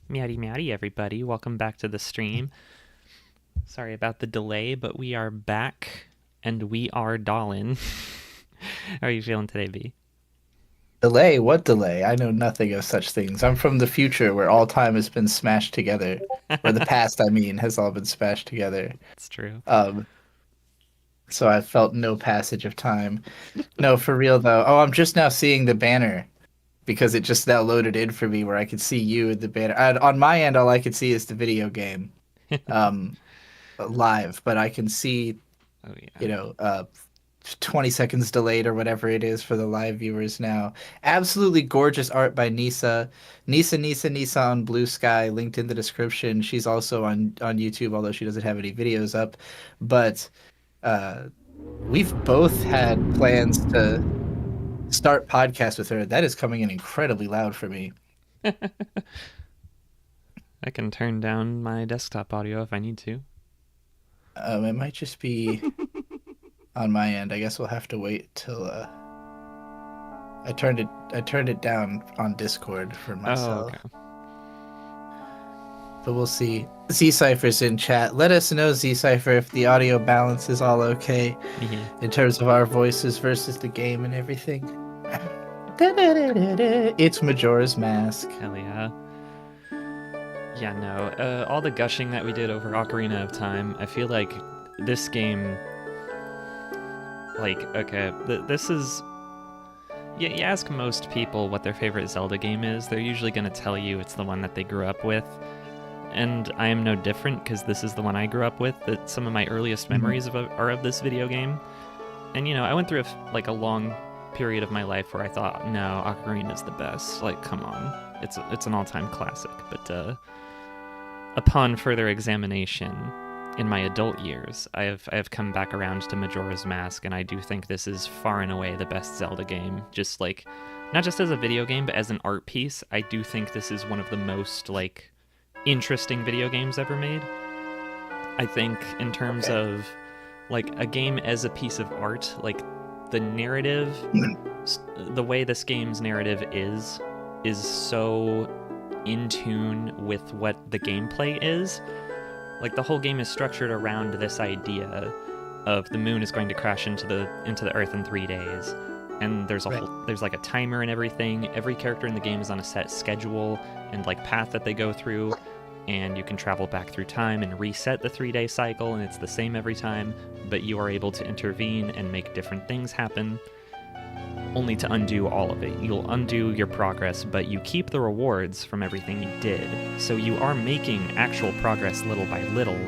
Meowdy meowdy, everybody. Welcome back to the stream. Sorry about the delay, but we are back and we are Dollin. How are you feeling today, B? Delay? What delay? I know nothing of such things. I'm from the future where all time has been smashed together. Or the past, I mean, has all been smashed together. It's true. Um, so I felt no passage of time. No, for real though. Oh, I'm just now seeing the banner because it just now loaded in for me where I could see you in the banner. On my end, all I could see is the video game um, live, but I can see, Oh, yeah. you know, 20 seconds delayed or whatever it is for the live viewers now. Absolutely gorgeous art by Nisa. Nisa on Blue Sky, linked in the description. She's also on YouTube, although she doesn't have any videos up. But uh, we've both had plans to start podcasts with her. That is coming in incredibly loud for me. I can turn down my desktop audio if I need to. It might just be on my end. I guess we'll have to wait till I turned it down on Discord for Oh, myself. okay. But we'll see. Z Cypher's in chat. Let us know, Z Cypher, if the audio balance is all okay Yeah. in terms of our voices versus the game and everything. It's Majora's Mask. Hell yeah. Yeah, no. All the gushing that we did over Ocarina of Time, I feel like this game, like, okay, this is. You ask most people what their favorite Zelda game is, they're usually going to tell you it's the one that they grew up with. And I am no different because this is the one I grew up with. That some of my earliest Mhm. memories are of this video game. And I went through a long period of my life where I thought, no, Ocarina is the best. Like, come on, it's an all-time classic. But upon further examination, in my adult years, I have come back around to Majora's Mask, and I do think this is far and away the best Zelda game. Just like, not just as a video game, but as an art piece, I do think this is one of the most like interesting video games ever made. I think in terms Okay. of like a game as a piece of art, like the narrative, the way this game's narrative is so in tune with what the gameplay is. Like the whole game is structured around this idea of the moon is going to crash into the earth in 3 days. And Right. there's like a timer and everything. Every character in the game is on a set schedule and like path that they go through, and you can travel back through time and reset the 3-day cycle, and it's the same every time, but you are able to intervene and make different things happen, only to undo all of it. You'll undo your progress, but you keep the rewards from everything you did. So you are making actual progress little by little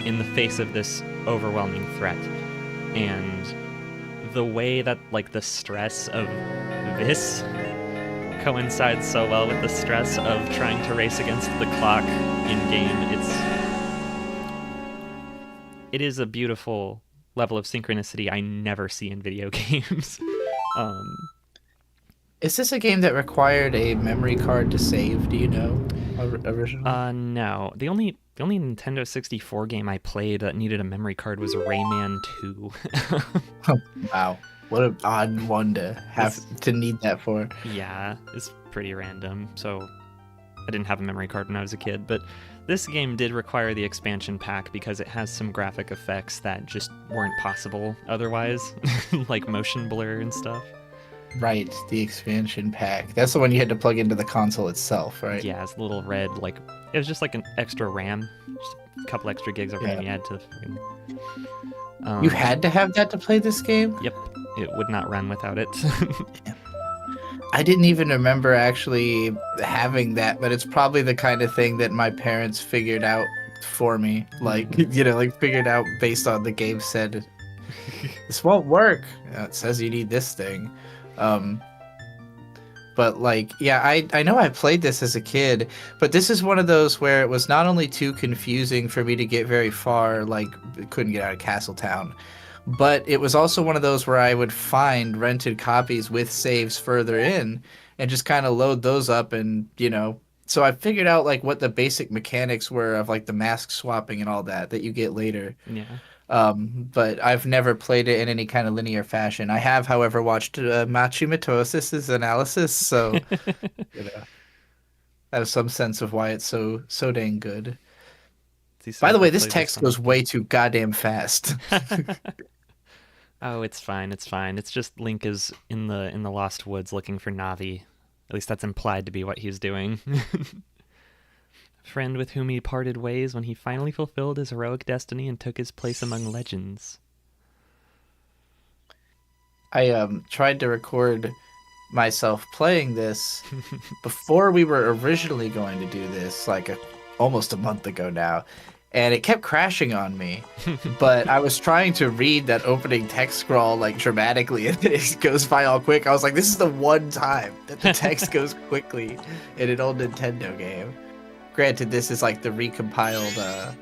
in the face of this overwhelming threat. And the way that like the stress of this coincides so well with the stress of trying to race against the clock in game, it is a beautiful level of synchronicity I never see in video games. um, Is this a game that required a memory card to save? Do you know originally? no. The only Nintendo 64 game I played that needed a memory card was Rayman 2. Wow. What an odd one to have It's to need that for. Yeah, it's pretty random. So I didn't have a memory card when I was a kid, but this game did require the expansion pack because it has some graphic effects that just weren't possible otherwise, like motion blur and stuff. Right, the expansion pack. That's the one you had to plug into the console itself, right? Yeah, it's a little red, like it was just like an extra RAM, just a couple extra gigs of RAM Yeah. you had to. You Um, had to have that to play this game? yep, it would not run without it. I didn't even remember actually having that, but it's probably the kind of thing that my parents figured out for me. Like, like figured out based on the game said, this won't work. It says you need this thing. Um, but like, yeah, I know I played this as a kid, but this is one of those where it was not only too confusing for me to get very far, like couldn't get out of Castletown, but it was also one of those where I would find rented copies with saves further in and just kind of load those up and, so I figured out like what the basic mechanics were of like the mask swapping and all that you get later. Yeah. But I've never played it in any kind of linear fashion. I have, however, watched Machi Mitosis's analysis, so you know. have some sense of why it's so dang good. See, By the Cypher way, this plays this text one goes often. way too goddamn fast. Oh, it's fine. It's fine. It's just Link is in the Lost Woods looking for Navi. At least that's implied to be what he's doing. Friend with whom he parted ways when he finally fulfilled his heroic destiny and took his place among legends. I tried to record myself playing this before we were originally going to do this, like almost a month ago now, and it kept crashing on me. But I was trying to read that opening text scroll like dramatically, and it goes by all quick. I was like, this is the one time that the text goes quickly in an old Nintendo game. Granted, this is like the recompiled,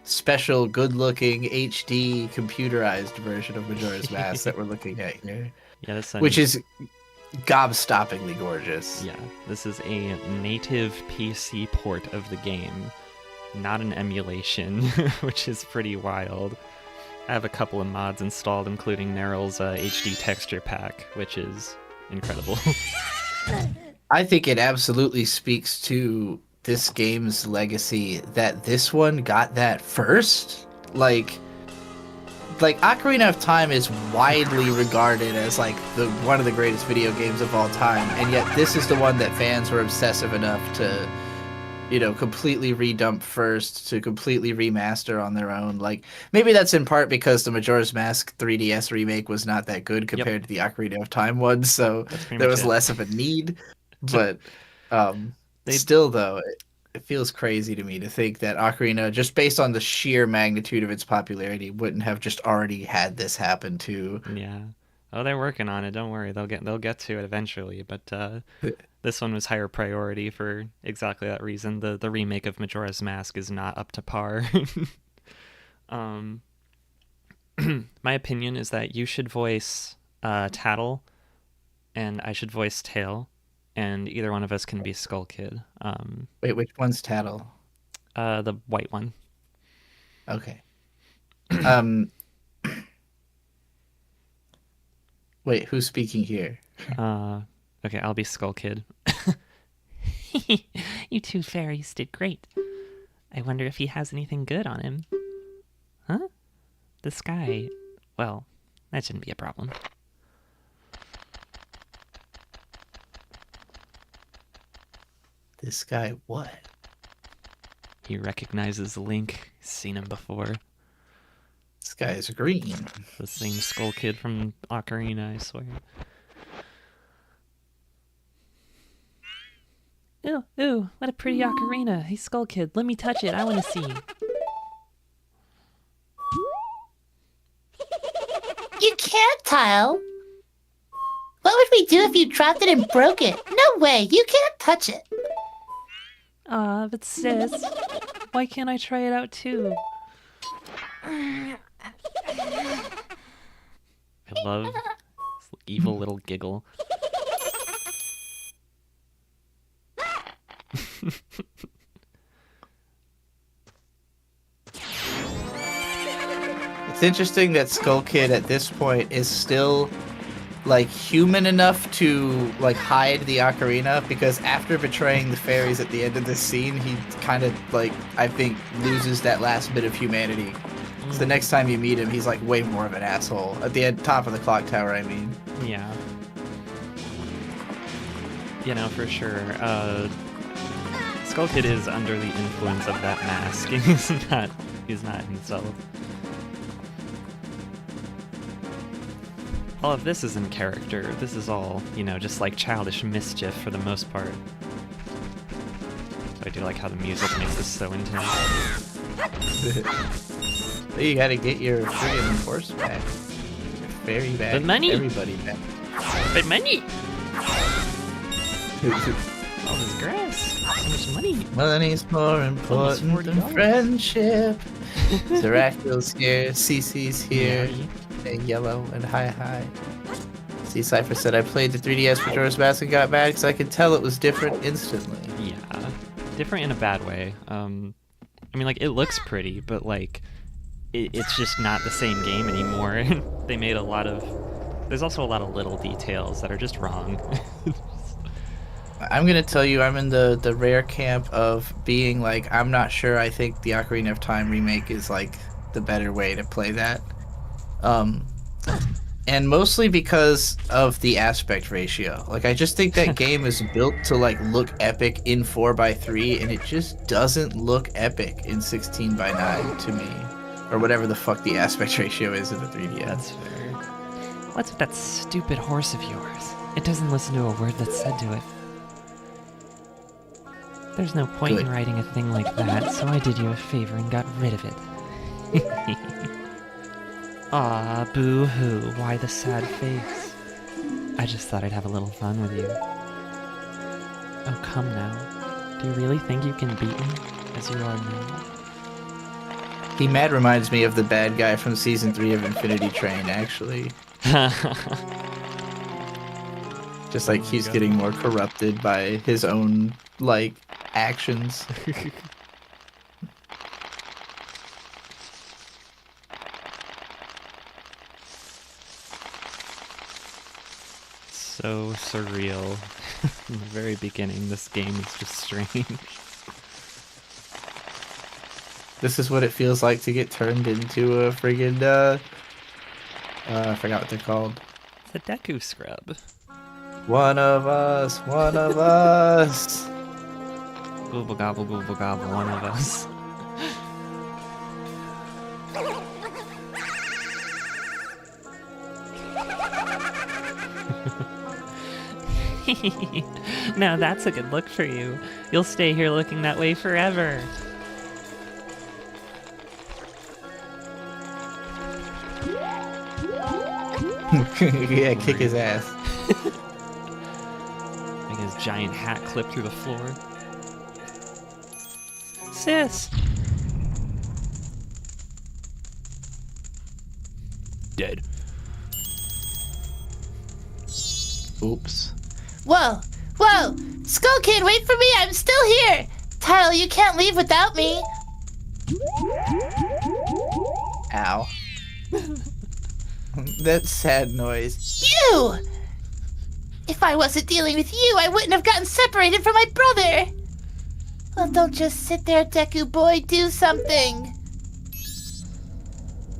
special, good-looking HD computerized version of Majora's Mask that we're looking at here, Yeah, this one, which is gobstoppingly gorgeous. yeah, this is a native PC port of the game, not an emulation, which is pretty wild. I have a couple of mods installed, including Neryl's HD texture pack, which is incredible. I think it absolutely speaks to this game's legacy that this one got that first. Like Ocarina of Time is widely regarded as like the one of the greatest video games of all time, and yet this is the one that fans were obsessive enough to, completely redump first, to completely remaster on their own. Like, maybe that's in part because the Majora's Mask 3DS remake was not that good Yep, compared to the Ocarina of Time one, so that's pretty there much was it. less of a need. But They, still, though, it feels crazy to me to think that Ocarina, just based on the sheer magnitude of its popularity, wouldn't have just already had this happen too. yeah. Oh, they're working on it. Don't worry, they'll get to it eventually. But this one was higher priority for exactly that reason. The remake of Majora's Mask is not up to par. um, my opinion is that you should voice Tattle, and I should voice Tail, and either one of us can be Skull Kid. Wait, which one's Tattle? The white one. Okay. Um, wait, who's speaking here? Okay, I'll be Skull Kid. You two fairies did great. I wonder if he has anything good on him. Huh? The sky. Well, that shouldn't be a problem. This guy, what? He recognizes Link. He's seen him before. This guy is green. The same Skull Kid from Ocarina, I swear. Ooh, ooh, what a pretty ocarina. Hey, Skull Kid, let me touch it. I want to see. You can't, Tile. What would we do if you dropped it and broke it? No way, you can't touch it. But sis, why can't I try it out too? I love this evil little giggle. It's interesting that Skull Kid at this point is still like human enough to like hide the ocarina, because after betraying the fairies at the end of this scene, he kind of like, I think, loses that last bit of humanity. So the next time you meet him, he's like way more of an asshole. At the top of the clock tower, I mean. Yeah. You know, for sure. Skull Kid is under the influence of that mask. He's not himself. All of this is in character. This is all, just like childish mischief for the most part. So I do like how the music makes this so intense. You gotta get your friggin' horse back. Your fairy back. But money! Everybody back. But money! All this grass. So much money. Money's more important than $40. friendship. Zeractil's here. Cece's here. Yeah. And yellow and hi. See, Cypher said, I played the 3DS Majora's Mask and got mad because I could tell it was different instantly. Yeah. Different in a bad way. I mean, like, it looks pretty, but, like, it's just not the same game anymore. They made a lot of... There's also a lot of little details that are just wrong. I'm gonna tell you, I'm in the rare camp of being like, I'm not sure. I think the Ocarina of Time remake is like the better way to play that. Um, and mostly because of the aspect ratio. Like, I just think that game is built to like look epic in 4:3, and it just doesn't look epic in 16:9 to me, or whatever the fuck the aspect ratio is of the 3DS. That's fair. What's with that stupid horse of yours? It doesn't listen to a word that's said to it. There's no point Good. in writing a thing like that, so I did you a favor and got rid of it. Aw, boo-hoo, why the sad face? I just thought I'd have a little fun with you. Oh, come now. Do you really think you can beat me, as you are now? He mad reminds me of the bad guy from season 3 of Infinity Train, actually. Just like he's getting more corrupted by his own, like, actions. So surreal. In the very beginning, this game is just strange. This is what it feels like to get turned into a friggin', I forgot what they're called. The Deku Scrub. One of us, one of us. Gobble gobble one of us. Now that's a good look for you. You'll stay here looking that way forever. Yeah, kick his ass. Make his giant hat clip through the floor. Sis! Dead. Oops. Whoa! Whoa! Skull Kid, wait for me! I'm still here! Tile, you can't leave without me! Ow. That sad noise. You! If I wasn't dealing with you, I wouldn't have gotten separated from my brother! Well, don't just sit there, Deku boy. Do something!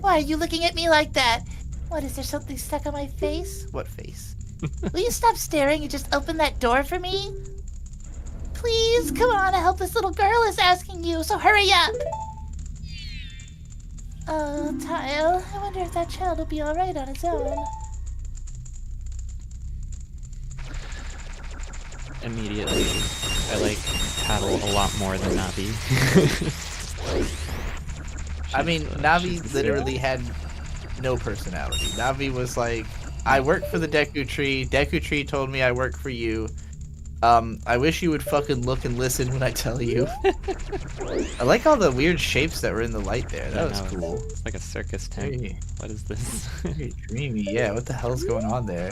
Why are you looking at me like that? What, is there something stuck on my face? What face? Will you stop staring and just open that door for me? Please, come on, a helpless little girl is asking you, so hurry up! Oh, Tile, I wonder if that child will be alright on its own. Immediately, I like Tattle a lot more than Navi. I mean, Navi literally had no personality. Navi was like, I work for the Deku Tree. Deku Tree told me I work for you. I wish you would fucking look and listen when I tell you. I like all the weird shapes that were in the light there. That was cool. It's like a circus tent. Very, What is this? very dreamy. Yeah, what the hell's going on there?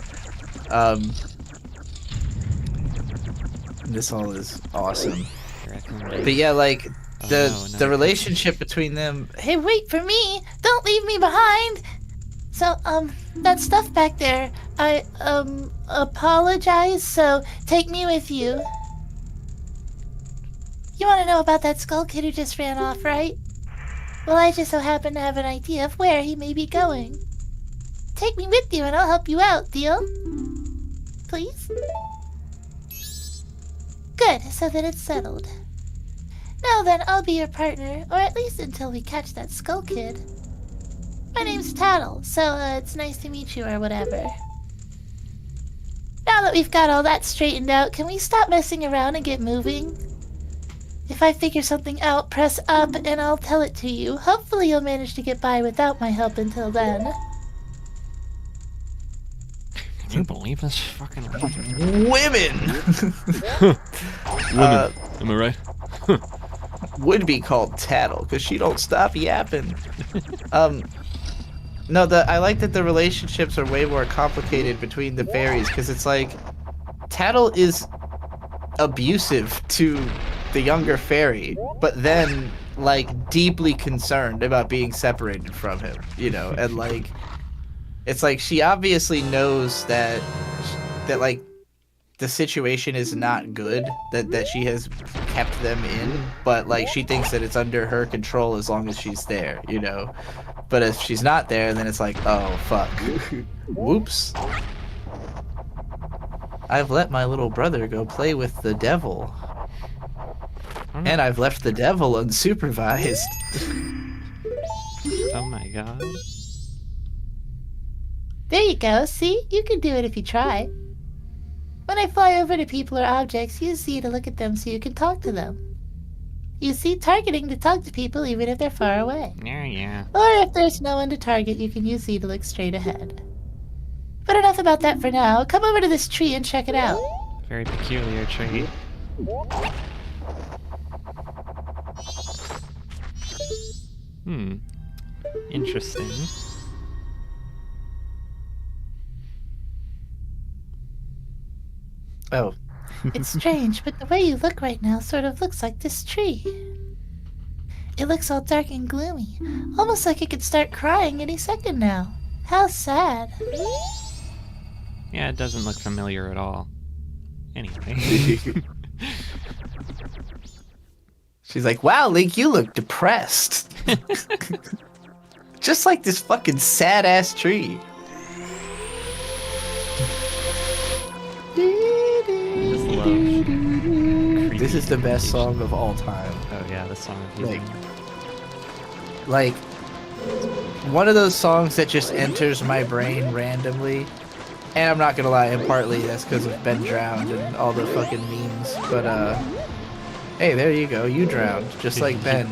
This all is awesome. But yeah, like the relationship between them. Hey, wait for me! Don't leave me behind! So, that stuff back there, I, apologize, so take me with you. You want to know about that Skull Kid who just ran off, right? Well, I just so happen to have an idea of where he may be going. Take me with you and I'll help you out, deal? Please? Good, so that it's settled. Now then, I'll be your partner, or at least until we catch that Skull Kid. My name's Tattle, so it's nice to meet you or whatever. Now that we've got all that straightened out, can we stop messing around and get moving? If I figure something out, press up and I'll tell it to you. Hopefully you'll manage to get by without my help until then. Can you believe this fucking Women! woman? Am I right? Would be called Tattle, because she don't stop yapping. No, I like that the relationships are way more complicated between the fairies, because it's like, Tattle is abusive to the younger fairy, but then, like, deeply concerned about being separated from him, you know, and, like, it's like, she obviously knows that like, the situation is not good that she has kept them in, but like she thinks that it's under her control as long as she's there, you know. But if she's not there, then it's like, oh fuck, whoops. I've let my little brother go play with the devil, and I've left the devil unsupervised. Oh my god. There you go. See? You can do it if you try. When I fly over to people or objects, use Z to look at them so you can talk to them. Use Z targeting to talk to people even if they're far away. Yeah. Or if there's no one to target, you can use Z to look straight ahead. But enough about that for now. Come over to this tree and check it out. Very peculiar tree. Interesting. Oh. It's strange, but the way you look right now sort of looks like this tree. It looks all dark and gloomy, almost like it could start crying any second now. How sad. Yeah, it doesn't look familiar at all. Anyway. She's like, wow, Link, you look depressed. Just like this fucking sad-ass tree. This is the best song of all time. Oh yeah, the song of healing. Like, one of those songs that just enters my brain randomly. And I'm not gonna lie, and partly that's because of Ben Drowned and all the fucking memes. But, hey, there you go, you drowned, just like Ben.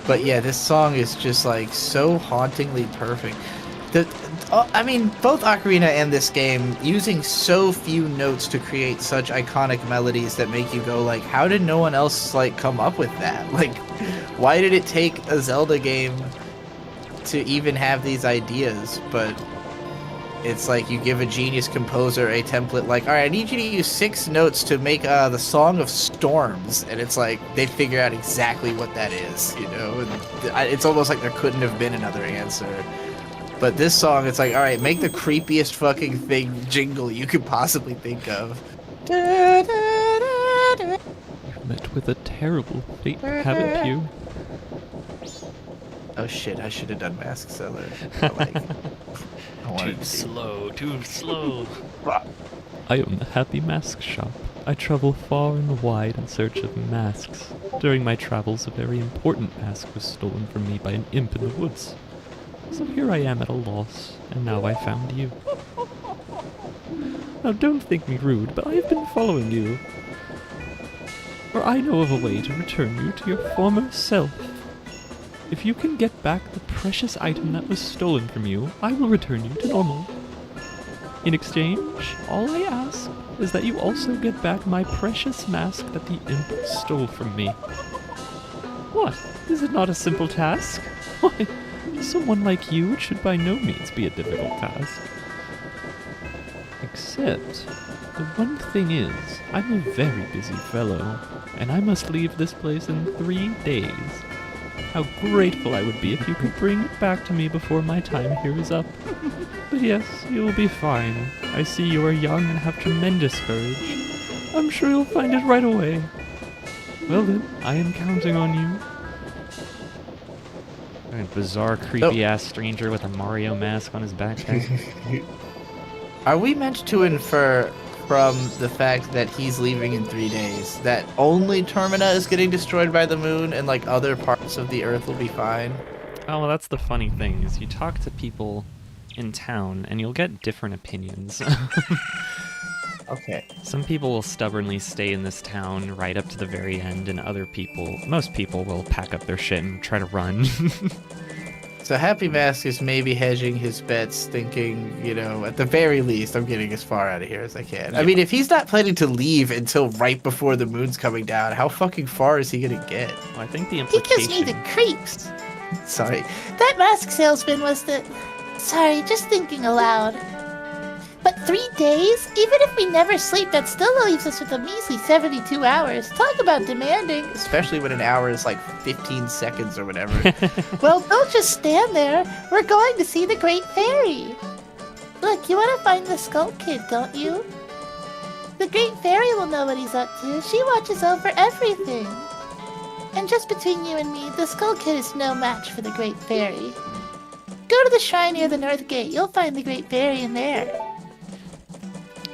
But yeah, this song is just like so hauntingly perfect. I mean, both Ocarina and this game using so few notes to create such iconic melodies that make you go like, how did no one else like come up with that? Like, why did it take a Zelda game to even have these ideas? But it's like you give a genius composer a template like, all right, I need you to use 6 notes to make the Song of Storms, and it's like they figure out exactly what that is, you know. And it's almost like there couldn't have been another answer. But this song, it's like, all right, make the creepiest fucking thing jingle you could possibly think of. You've met with a terrible fate, haven't you? Oh shit, I should have done Mask Seller. But, like, I wanted Too to. slow. I own the Happy Mask Shop. I travel far and wide in search of masks. During my travels, a very important mask was stolen from me by an imp in the woods. So here I am at a loss, and now I found you. Now don't think me rude, but I have been following you. For I know of a way to return you to your former self. If you can get back the precious item that was stolen from you, I will return you to normal. In exchange, all I ask is that you also get back my precious mask that the imp stole from me. What? Is it not a simple task? Why, to someone like you, it should by no means be a difficult task. Except, the one thing is, I'm a very busy fellow, and I must leave this place in 3 days. How grateful I would be if you could bring it back to me before my time here is up. But yes, you will be fine. I see you are young and have tremendous courage. I'm sure you'll find it right away. Well then, I am counting on you. A bizarre, creepy-ass stranger with a Mario mask on his backpack. Are we meant to infer from the fact that he's leaving in 3 days that only Termina is getting destroyed by the moon and like other parts of the earth will be fine? Oh, well, that's the funny thing, is you talk to people in town and you'll get different opinions. Okay. Some people will stubbornly stay in this town right up to the very end, and most people will pack up their shit and try to run. So Happy Mask is maybe hedging his bets, thinking, you know, at the very least, I'm getting as far out of here as I can. Yeah. I mean, if he's not planning to leave until right before the moon's coming down, how fucking far is he gonna get? Well, I think the He implication... gives me the creeps. Sorry. That mask salesman was the... Sorry, just thinking aloud. But 3 days? Even if we never sleep, that still leaves us with a measly 72 hours. Talk about demanding. Especially when an hour is like 15 seconds or whatever. Well, don't just stand there. We're going to see the Great Fairy. Look, you want to find the Skull Kid, don't you? The Great Fairy will know what he's up to. She watches over everything. And just between you and me, the Skull Kid is no match for the Great Fairy. Go to the shrine near the North Gate. You'll find the Great Fairy in there.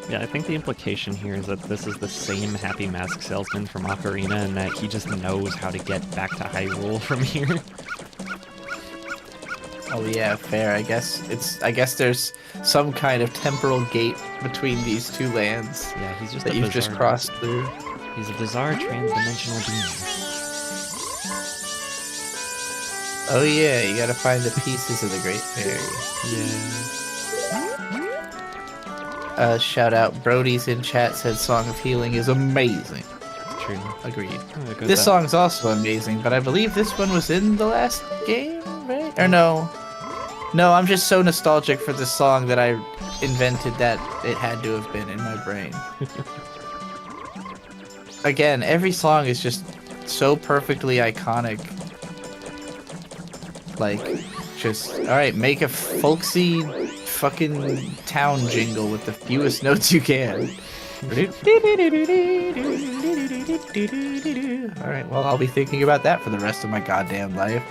Yeah, I think the implication here is that this is the same Happy Mask Salesman from Ocarina, and that he just knows how to get back to Hyrule from here. Oh yeah, fair. I guess there's some kind of temporal gate between these two lands Yeah, he's just that a you've just bizarre- crossed through. He's a bizarre trans-dimensional being. Oh yeah, you gotta find the pieces of the Great Fairy. Yeah, Shout out, Brody's in chat said Song of Healing is amazing. it's true. Agreed. I'm gonna go This with song's also amazing, but I believe this one was in the last game, right? Or no? No, I'm just so nostalgic for this song that I invented that it had to have been in my brain. Again, every song is just so perfectly iconic. Like, just, alright, make a folksy fucking town jingle with the fewest notes you can. Alright, well, I'll be thinking about that for the rest of my goddamn life.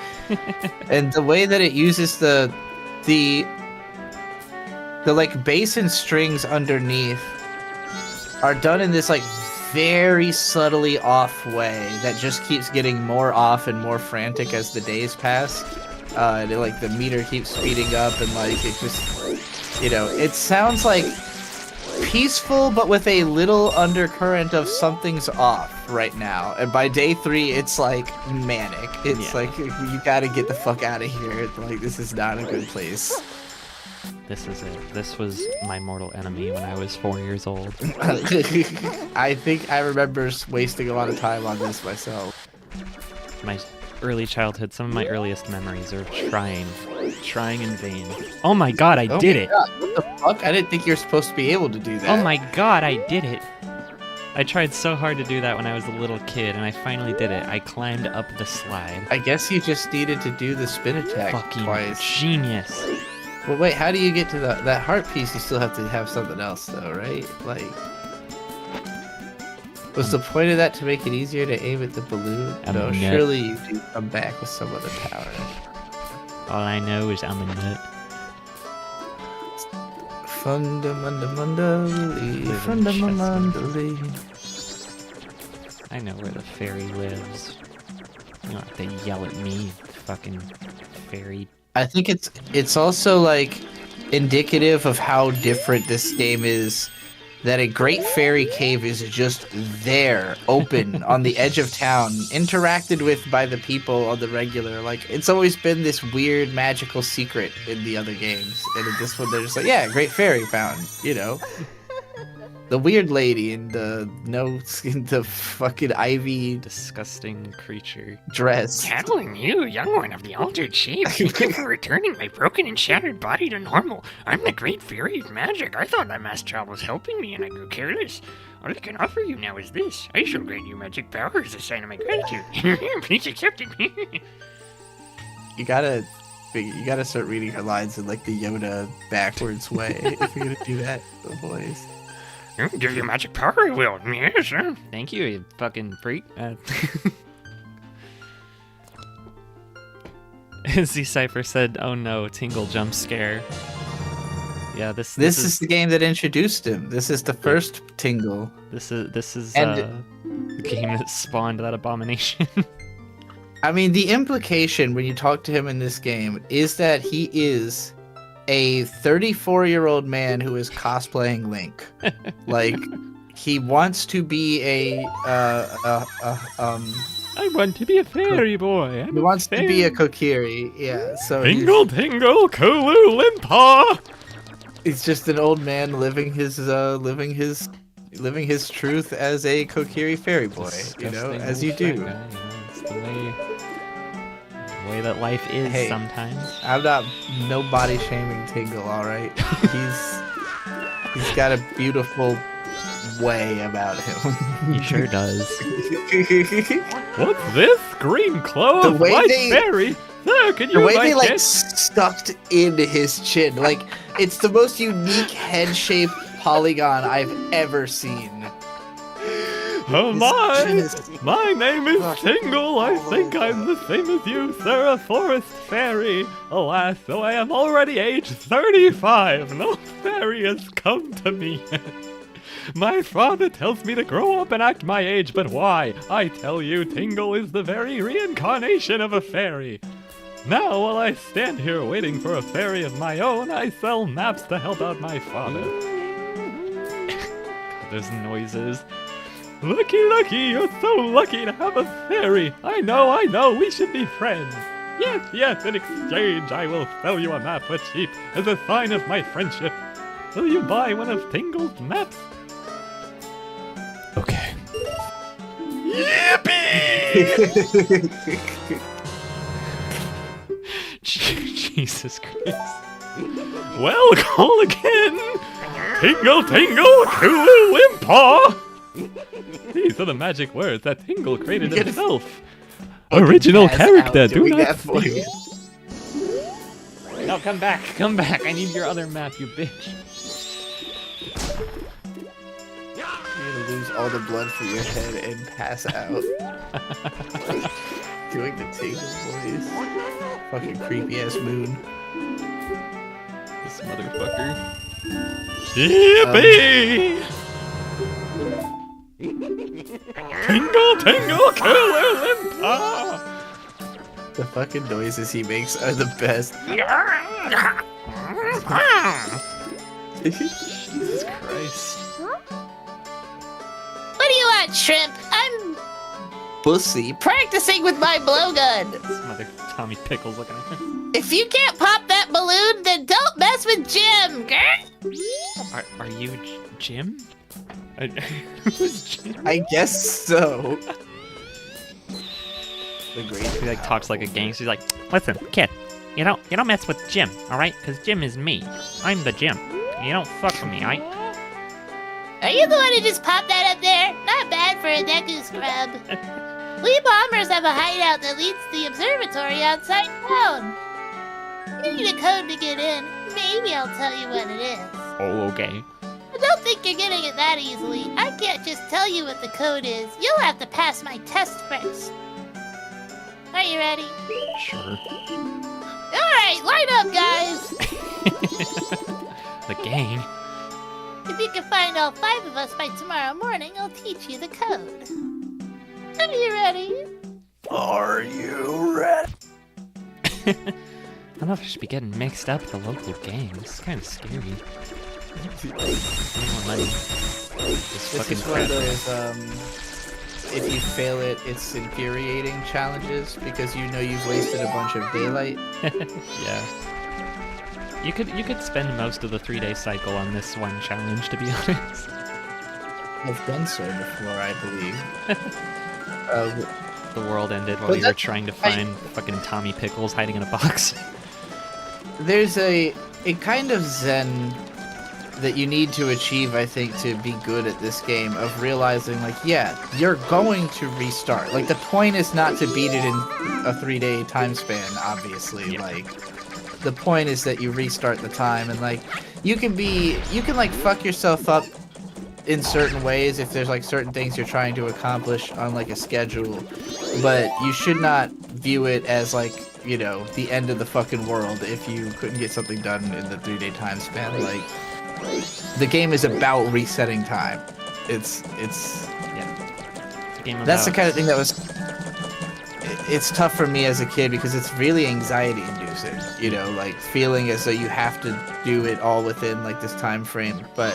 And the way that it uses the like bass and strings underneath are done in this like very subtly off way that just keeps getting more off and more frantic as the days pass. And like the meter keeps speeding up, and like it just, you know, it sounds like peaceful but with a little undercurrent of something's off right now. And by day 3 it's like manic. It's like, you gotta get the fuck out of here. Like, this is not a good place. This is it. This was my mortal enemy when I was 4 years old. I think I remember wasting a lot of time on this myself. My early childhood, some of my earliest memories are trying in vain. Oh my god, I did it! God, what the fuck? I didn't think you were supposed to be able to do that. Oh my god, I did it! I tried so hard to do that when I was a little kid, and I finally did it. I climbed up the slide. I guess you just needed to do the spin attack Fucking twice. genius. Well, wait, how do you get to that heart piece? You still have to have something else, though, right? Like, was the point of that to make it easier to aim at the balloon? I'm No, a nut. surely you do come back with some other power. All I know is I'm a nut. Fundamentally. I know where the fairy lives. You don't have to yell at me, fucking fairy. I think it's also like indicative of how different this game is, that a Great Fairy Cave is just there, open, on the edge of town, interacted with by the people on the regular. Like, it's always been this weird magical secret in the other games. And in this one, they're just like, yeah, Great Fairy found, you know. The weird lady in the fucking ivy Disgusting creature. dress. Cattling you, young one of the altered shape. Thank you for returning my broken and shattered body to normal. I'm the great fairy of magic. I thought that mass child was helping me and I grew careless. All I can offer you now is this. I shall grant you magic power as a sign of my gratitude. Please accept it. You gotta start reading her lines in like the Yoda backwards way if you're gonna do that, the voice. Give you magic power, I will. Yes, sir. Thank you, you fucking freak. Z Cypher said, "Oh no, Tingle jump scare." Yeah, this Is the game that introduced him. This is the first Tingle. this is And- the game that spawned that abomination. I mean, the implication when you talk to him in this game is that he is a 34-year-old man who is cosplaying Link. Like, he wants to be I want to be a fairy boy. he wants to be a Kokiri. Yeah, so Tingle, tingle, Kulu Limpa. he's just an old man living his truth as a Kokiri fairy boy, you know, Disgusting as you old do. fat guy, it's the way that life is Hey. sometimes. I'm not no body shaming Tingle, all right. He's got a beautiful way about him. He sure does. What's this? Green clothes, The way white they- fairy. Sir, can The you way my they like kiss? stuck into his chin, like it's the most unique head-shaped polygon I've ever seen. Oh His chin my! is- My name is Fuck. Tingle. I think I'm the same as you, sir, a forest fairy. Alas, though I am already age 35, no fairy has come to me yet. My father tells me to grow up and act my age, but why? I tell you, Tingle is the very reincarnation of a fairy. Now, while I stand here waiting for a fairy of my own, I sell maps to help out my father. God, those noises. Lucky, you're so lucky to have a fairy. I know, we should be friends. Yes, in exchange, I will sell you a map for cheap as a sign of my friendship. Will you buy one of Tingle's maps? Okay. Yippee! Jesus Christ. Well, call again! Tingle, Kulu Wimpaw! These are the magic words that Tingle created Get himself. Original Pass character, out do doing not that for steal. you. No, come back. I need your other map, you bitch. You're gonna lose all the blood from your head and pass out. Doing the Tingle voice. Fucking creepy ass moon. This motherfucker. Yippee! Tingle, Kulu Wimpaw! The fucking noises he makes are the best. Jesus Christ. What do you want, Shrimp? I'm Pussy. practicing with my blowgun. This mother Tommy Pickles looking at him. If you can't pop that balloon, then don't mess with Jim, girl. Are you Jim? Who's Jim? I guess so. The great. He like talks like a gangster. He's like, listen, kid, you don't mess with Jim, all right? Cause Jim is me. I'm the Jim. You don't fuck with me, alright? Are you the one who just popped that up there? Not bad for a Deku scrub. We bombers have a hideout that leads to the observatory outside town. You need a code to get in. Maybe I'll tell you what it is. Oh, okay. But don't think you're getting it that easily. I can't just tell you what the code is. You'll have to pass my test first. Are you ready? Sure. Alright, line up, guys! The gang. If you can find all 5 of us by tomorrow morning, I'll teach you the code. Are you ready? Are you ready? I don't know if I should be getting mixed up with the local gang. This is kind of scary. I need more money. This This fucking is one of crap. those, if you fail it, it's infuriating challenges because you know you've wasted a bunch of daylight. Yeah. You could spend most of the 3-day cycle on this one challenge, to be honest. I've done so before, I believe. The world ended while Well, you were that- trying to find fucking Tommy Pickles hiding in a box. There's a kind of zen that you need to achieve, I think, to be good at this game, of realizing, like, yeah, you're going to restart. Like, the point is not to beat it in a 3-day time span, obviously. Yeah. Like, the point is that you restart the time, and, like, you can, like, fuck yourself up in certain ways if there's, like, certain things you're trying to accomplish on, like, a schedule. But you should not view it as, like, you know, the end of the fucking world if you couldn't get something done in the 3-day time span. Like, the game is about resetting time. It's Yeah. It's a game that's the about- kind of thing that was. It's tough for me as a kid because it's really anxiety inducing. You know, like feeling as though you have to do it all within like this time frame. But,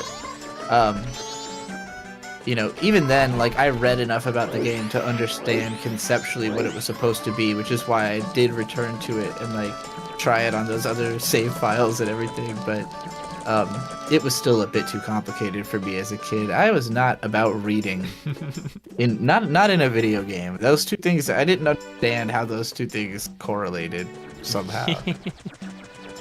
you know, even then, like I read enough about the game to understand conceptually what it was supposed to be, which is why I did return to it and like try it on those other save files and everything. But it was still a bit too complicated for me as a kid. I was not about reading, not in a video game. Those two things, I didn't understand how those two things correlated somehow.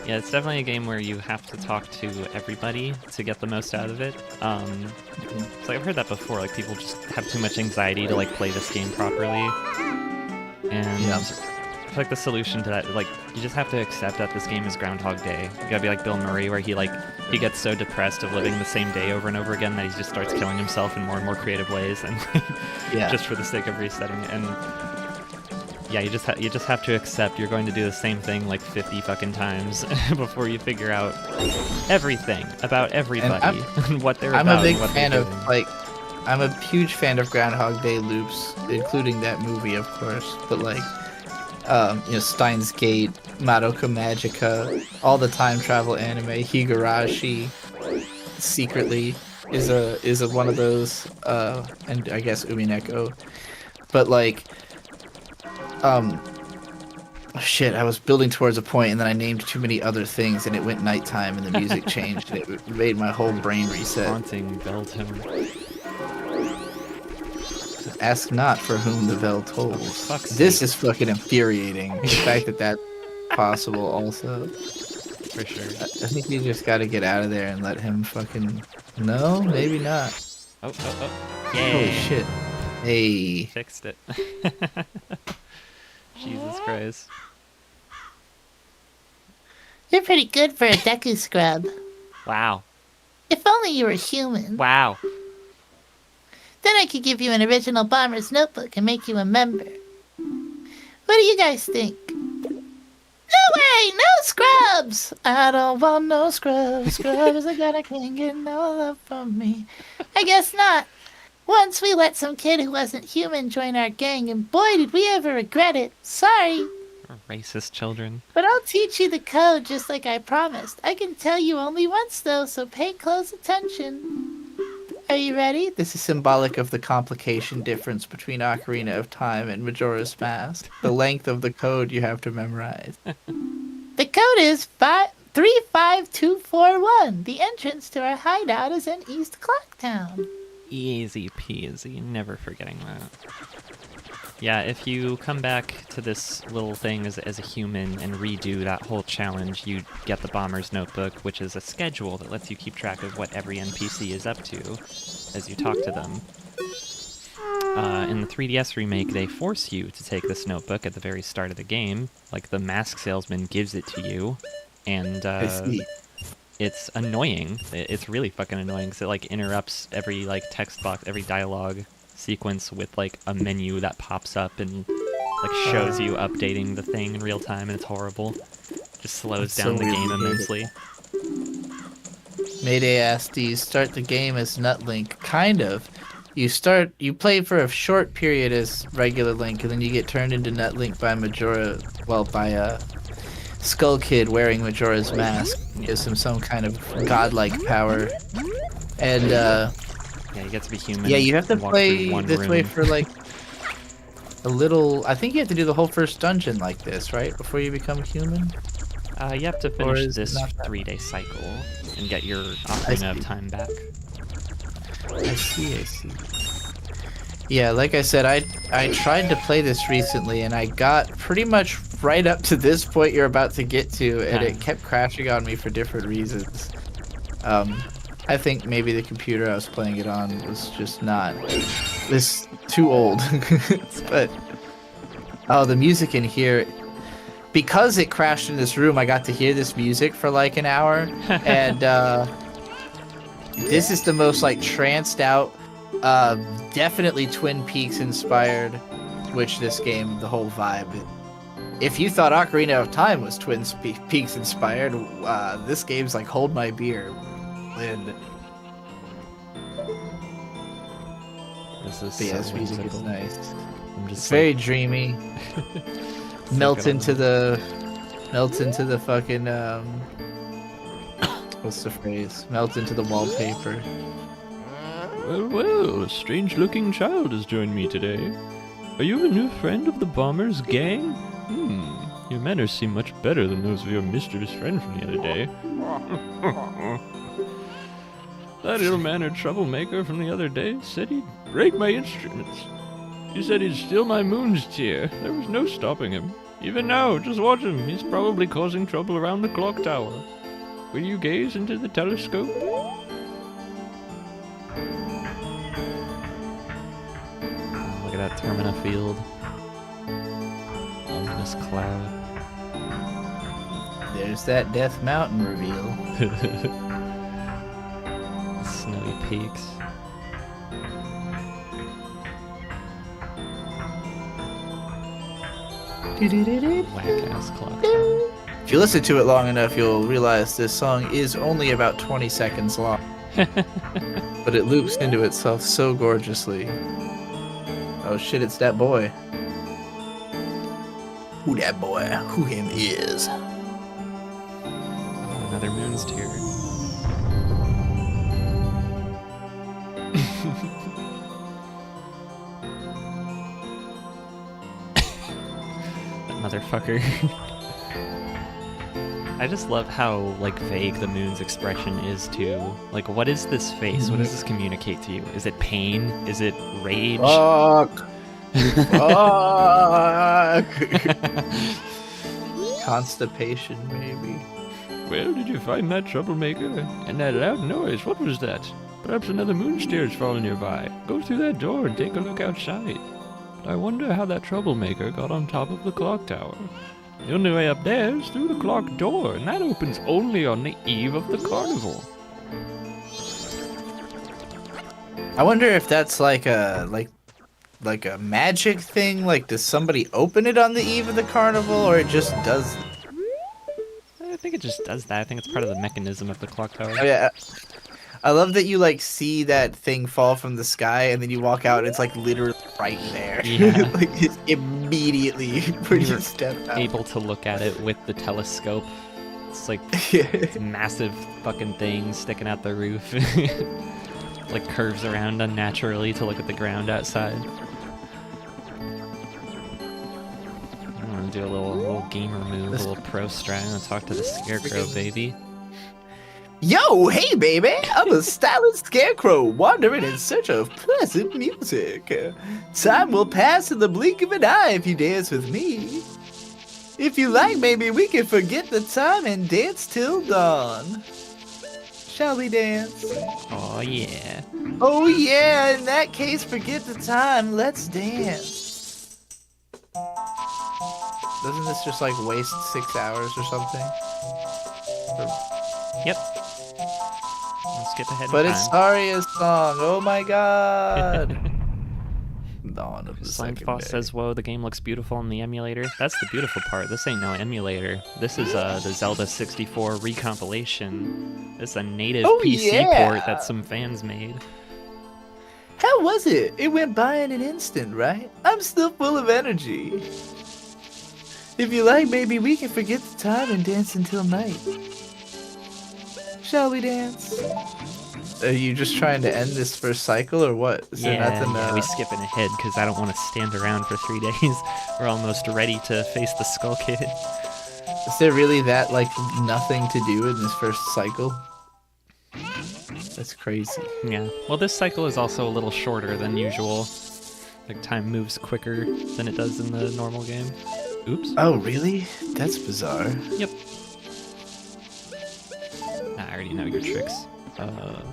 Yeah, it's definitely a game where you have to talk to everybody to get the most out of it. So I've heard that before. Like people just have too much anxiety to like play this game properly. And Yeah. feel like the solution to that, like, you just have to accept that this game is Groundhog Day. You gotta be like Bill Murray, where he gets so depressed of living the same day over and over again that he just starts killing himself in more and more creative ways, and just for the sake of resetting. And yeah, you just have to accept you're going to do the same thing like 50 fucking times before you figure out everything about everybody and what they're I'm about. a big and what fan they're of doing. like, I'm a huge fan of Groundhog Day loops, including that movie, of course. But like, Steins Gate, Madoka Magica, all the time travel anime, Higurashi, secretly is a one of those, and I guess Umineko. But like, shit, I was building towards a point and then I named too many other things and it went nighttime and the music changed and it made my whole brain reset. Haunting bell tone. Ask not for whom the bell tolls. Fuck's This sake. is fucking infuriating. The fact that that's possible also. For sure. I think you just gotta get out of there and let him fucking... No, maybe not. Oh. Yeah. Holy shit. Hey. Fixed it. Jesus Christ. You're pretty good for a Deku scrub. Wow. If only you were human. Wow. Then I could give you an original Bomber's Notebook and make you a member. What do you guys think? No way! No scrubs! I don't want no scrubs. Scrubs are gonna can't get no love from me. I guess not. Once we let some kid who wasn't human join our gang, and boy did we ever regret it. Sorry. Racist children. But I'll teach you the code just like I promised. I can tell you only once though, so pay close attention. Are you ready? This is symbolic of the complication difference between Ocarina of Time and Majora's Mask. The length of the code you have to memorize. The code is 35241. The entrance to our hideout is in East Clocktown. Easy peasy. Never forgetting that. Yeah, if you come back to this little thing as a human and redo that whole challenge, you get the Bomber's Notebook, which is a schedule that lets you keep track of what every NPC is up to as you talk to them. In the 3DS remake, they force you to take this notebook at the very start of the game. Like, the mask salesman gives it to you, and I see. it's annoying. It's really fucking annoying, because it, like, interrupts every, like, text box, every dialogue sequence with like a menu that pops up and like shows you updating the thing in real time, and it's horrible. Just slows down the game immensely. Mayday asked, do you start the game as Nutlink? Kind of. You play for a short period as regular Link, and then you get turned into Nutlink by by Skull Kid wearing Majora's mask. Gives him some kind of godlike power. And yeah, you get to be human. yeah, you have to walk play through one this room. way for like a little... I think you have to do the whole first dungeon like this, right? Before you become human? You have to Or finish is it this not that? 3-day cycle and get your Ocarina of see. Time back. I see. Yeah, like I said, I tried to play this recently, and I got pretty much right up to this point you're about to get to, and it kept crashing on me for different reasons. I think maybe the computer I was playing it on was just not too old. But the music in here, because it crashed in this room, I got to hear this music for like an hour, and this is the most like tranced out, definitely Twin Peaks inspired, which this game, the whole vibe. If you thought Ocarina of Time was Twin Peaks inspired, this game's like Hold My Beer. And This is yeah, so this music is whimsical. nice. I'm just It's very dreamy. Melt good on into the fucking what's the phrase? Melt into the wallpaper. Well, a strange-looking child has joined me today. Are you a new friend of the Bombers gang? Your manners seem much better than those of your mischievous friend from the other day. That ill-mannered troublemaker from the other day said he'd break my instruments. He said he'd steal my moon's tear. There was no stopping him. Even now, just watch him. He's probably causing trouble around the clock tower. Will you gaze into the telescope? Look at that Termina field. Ominous cloud. There's that Death Mountain reveal. Snowy peaks. Whack-ass clock tower. If you listen to it long enough, you'll realize this song is only about 20 seconds long. But it loops into itself so gorgeously. Oh shit, it's that boy. Who that boy? Who him is? Another moon's tear. That motherfucker. I just love how, like, vague the moon's expression is, too. Like, what is this face? What does this communicate to you? Is it pain? Is it rage? Fuck! Fuck! Constipation, maybe. Well, did you find that troublemaker? And that loud noise, what was that? Perhaps another moonsteer's fallen nearby. Go through that door and take a look outside. But I wonder how that troublemaker got on top of the clock tower. The only way up there is through the clock door, and that opens only on the eve of the carnival. I wonder if that's like a magic thing. Like, does somebody open it on the eve of the carnival, or it just does? I think it just does that. I think it's part of the mechanism of the clock tower. Oh, yeah. I love that you like see that thing fall from the sky, and then you walk out, and it's like literally right there. Yeah. Like it's immediately when you step out. Able to look at it with the telescope. It's like Yeah. this massive fucking thing sticking out the roof. Like curves around unnaturally to look at the ground outside. I want to do a little gamer move, a little pro strat. I'm gonna talk to the scarecrow, baby. Yo, hey baby, I'm a stylish scarecrow wandering in search of pleasant music. Time will pass in the blink of an eye if you dance with me. If you like, maybe we can forget the time and dance till dawn. Shall we dance? Oh yeah. Oh yeah, in that case, forget the time, let's dance. Doesn't this just like waste 6 hours or something? Yep. I'll skip ahead in But time. it's Aria's song, oh my god. Dawn of the Slime second Foss day. says, whoa, the game looks beautiful in the emulator. That's the beautiful part. This ain't no emulator. This is the Zelda 64 recompilation. This is a native Oh, PC yeah. port that some fans made. How was it? It went by in an instant, right? I'm still full of energy. If you like, maybe we can forget the time and dance until night. Shall we dance? Are you just trying to end this first cycle or what? Is there nothing, yeah, we skipping ahead because I don't want to stand around for 3 days. We're almost ready to face the Skull Kid. Is there really that, like, nothing to do in this first cycle? That's crazy. Yeah. Well, this cycle is also a little shorter than usual. Like, time moves quicker than it does in the normal game. Oops. Oh, really? That's bizarre. Yep. Nah, I already know your tricks.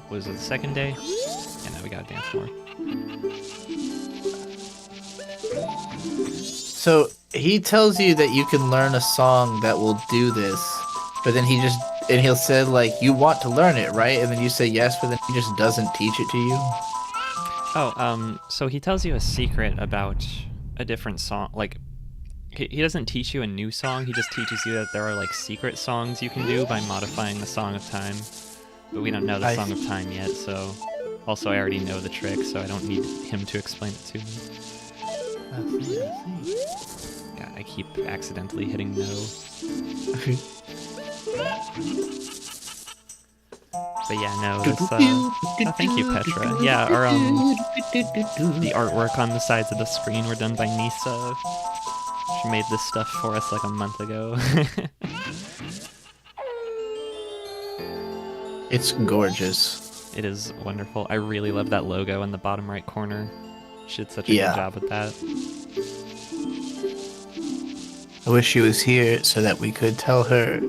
Was it the second day? Yeah, now we gotta dance more. So, he tells you that you can learn a song that will do this, but then he'll say, like, you want to learn it, right? And then you say yes, but then he just doesn't teach it to you? Oh, so he tells you a secret about a different song. Like, he doesn't teach you a new song, he just teaches you that there are, like, secret songs you can do by modifying the Song of Time. But we don't know the Song of Time yet, so... Also, I already know the trick, so I don't need him to explain it to me. I see. God, I keep accidentally hitting no. But yeah, no, that's, oh, thank you, Petra. Yeah, our, the artwork on the sides of the screen were done by Nisa. She made this stuff for us like a month ago. It's gorgeous. It is wonderful. I really love that logo in the bottom right corner. She did such a Yeah. good job with that. I wish she was here so that we could tell her